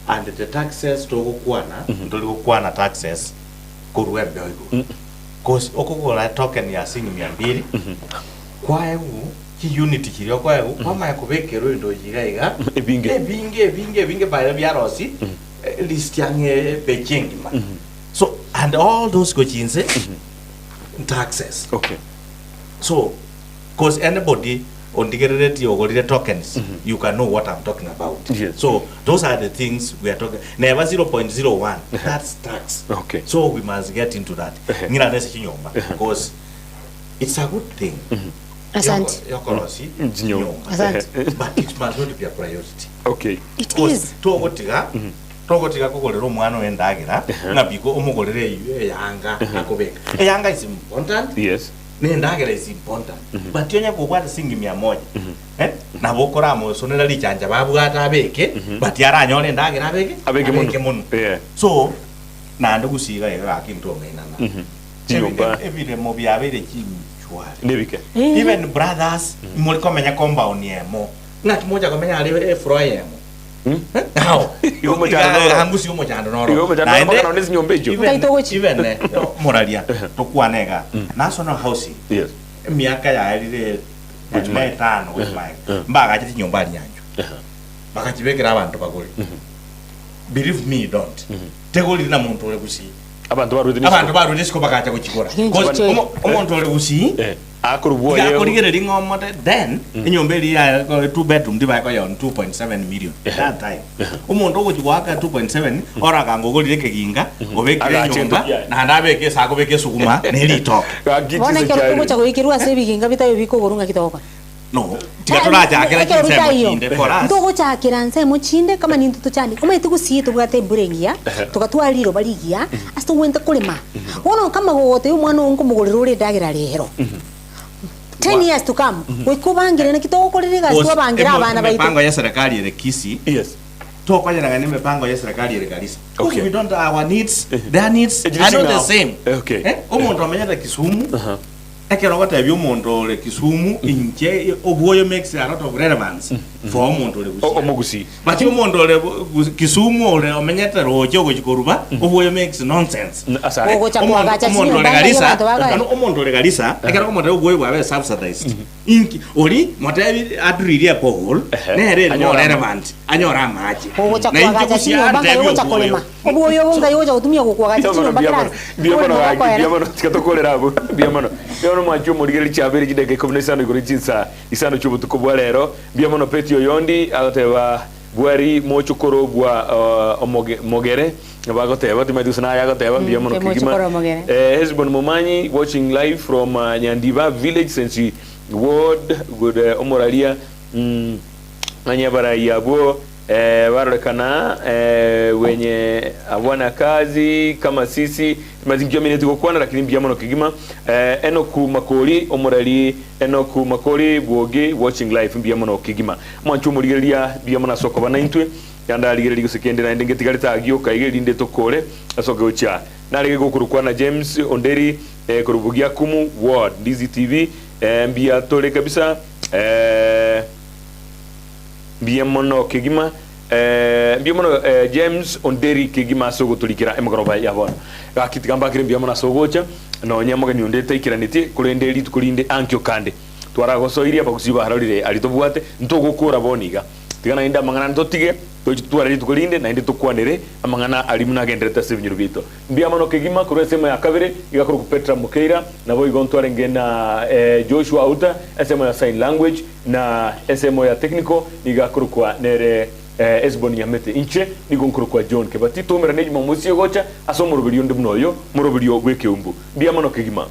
and the taxes to gukwana taxes kurwe byoigo because okugora token ya singi 200 kwaegu ki unity kirio kwaegu mama yakubekero indo yigaiga ebinge by byarosi list yange bekingi man so and all those coachings taxes so because anybody on the gereti or tokens you can know what I'm talking about so those are the things we are talking never 0.01 that's tax so we must get into that ngira nesi kinyomba because it's a good thing asante yokorosi asante but it must not be a priority it is togotiga kugorera omwana wendagira na biko omugorere yanga akobeka yanga is important yes nendagira is important but yonya kugwata singi 100 na bokora mo sonera lichanja babwata abeke but yaranyole ndagira abeke muno so na ndugusiga yega akinto menana chinyomba evile mo byabere chimchwale nebike even brothers muri komenya compound yemo ngati moja komenya ali Froyemo Now, you mo jano hangusi mo jano no. You mo jano mo kana nesi nyombejo. Even moralia to kwanega. National housing. Yes. Miaka ya ile 5 with my. Mbaga chiti nyomba nyanjo. Mbaga chibekera abantu bagoli. Believe me don't. Tegoli na muntu ole Gusii. Abantu barude siko bakacha kuchikora. Omuntu ole Gusii. Akurubwo yeyo. Yakorigere ngomote then enyombeli ya 2 bedroom diba ya 2.7 million that time. Umuntu ogujwaka 2.7 ora kangogolire keginga obekire nyomba na ndabeke sakobeke sukuma neli top. Bona ke kucha kuikirwa sebi ginga bitayo biko gorunga kitoka. no tigaturajakira kinsemo chinde for us ndogochakira nsemo chinde kama nintu tuchandi kama itugusie tubwate burengia tugatwariro barigia asto wente kulima wono kama gogote umwana onko muguriro uri ndagira rero 10 years to come wikubangire na kitogokorire gaswa bangira abana baitu mipango ya serikali ile Kisii yes tokwanyana ni mipango ya serikali ile Garissa we don't our needs their needs are not the same umuntu amenyata Kisumu ekero gotabyo umuntu ole Kisumu inje obwoyo makes a lot of relevance for umuntu ole Gusii but umuntu ole Kisumu ole amenyata rojo gukikuruba obwoyo makes nonsense umuntu ole Garissa umuntu ole Garissa ekero umuntu obwoyo bwabe subsidized inki oli motabi aduriria pohol nere no relevant anyora maji na inki kusianda yokulima obwoyo bonga yoja utumia gukwaga chino bakira biamono tikatokolera abo biamono mwancho murigeri chabere jideke kombination igori jinsa isano chubutuko bwarero biamono peti yondi agateba Bwari mochukoro bwa mogere bagoteba timadusana yagoteba biamono kigima hezbon momanyi watching live from Nyandiva village since ward good omoralia anyabara yabo warekana wenye hawana kazi kama sisi mazingira mineti kwa lakini biamono kigima enoku makori omorali enoku makori boge watching live biamono kigima mwanchu murigeria biamono soko banaintwe yanda ligere ligosekende na ndenge tigalita agio kaigeri inde tokore asoke ucha nalege gokurukwa na James Onderi kurubugia kumu ward Ndizi TV mbia tole kabisa biamono kigima biamono James Onderi kigima sogo tulikira emagoroba yabona gakitigamba kire biamono sogocha no nyamoga ni ondete ikiraniti kurende litu kurinde ankyo kande twaragosoiria abagusiba harorire alitobwate ntogukura boniga tigana inda mangana ntotige twara litu kurinde na inde tukwanere amangana alimuna agendereta sevinyuru bito biamono kigima kuresema ya kabere igakuru ku Petra Mukeira na boy gontware ngena Joshua Auta esemo ya sign language na esemo ya technical igakuru kwa nere esboni yamete inche nigonkuru kwa John Kebati to mera neji mamusi gocha aso murubirio ndimnoyo murubirio gwe Ekeumbu biamono kigima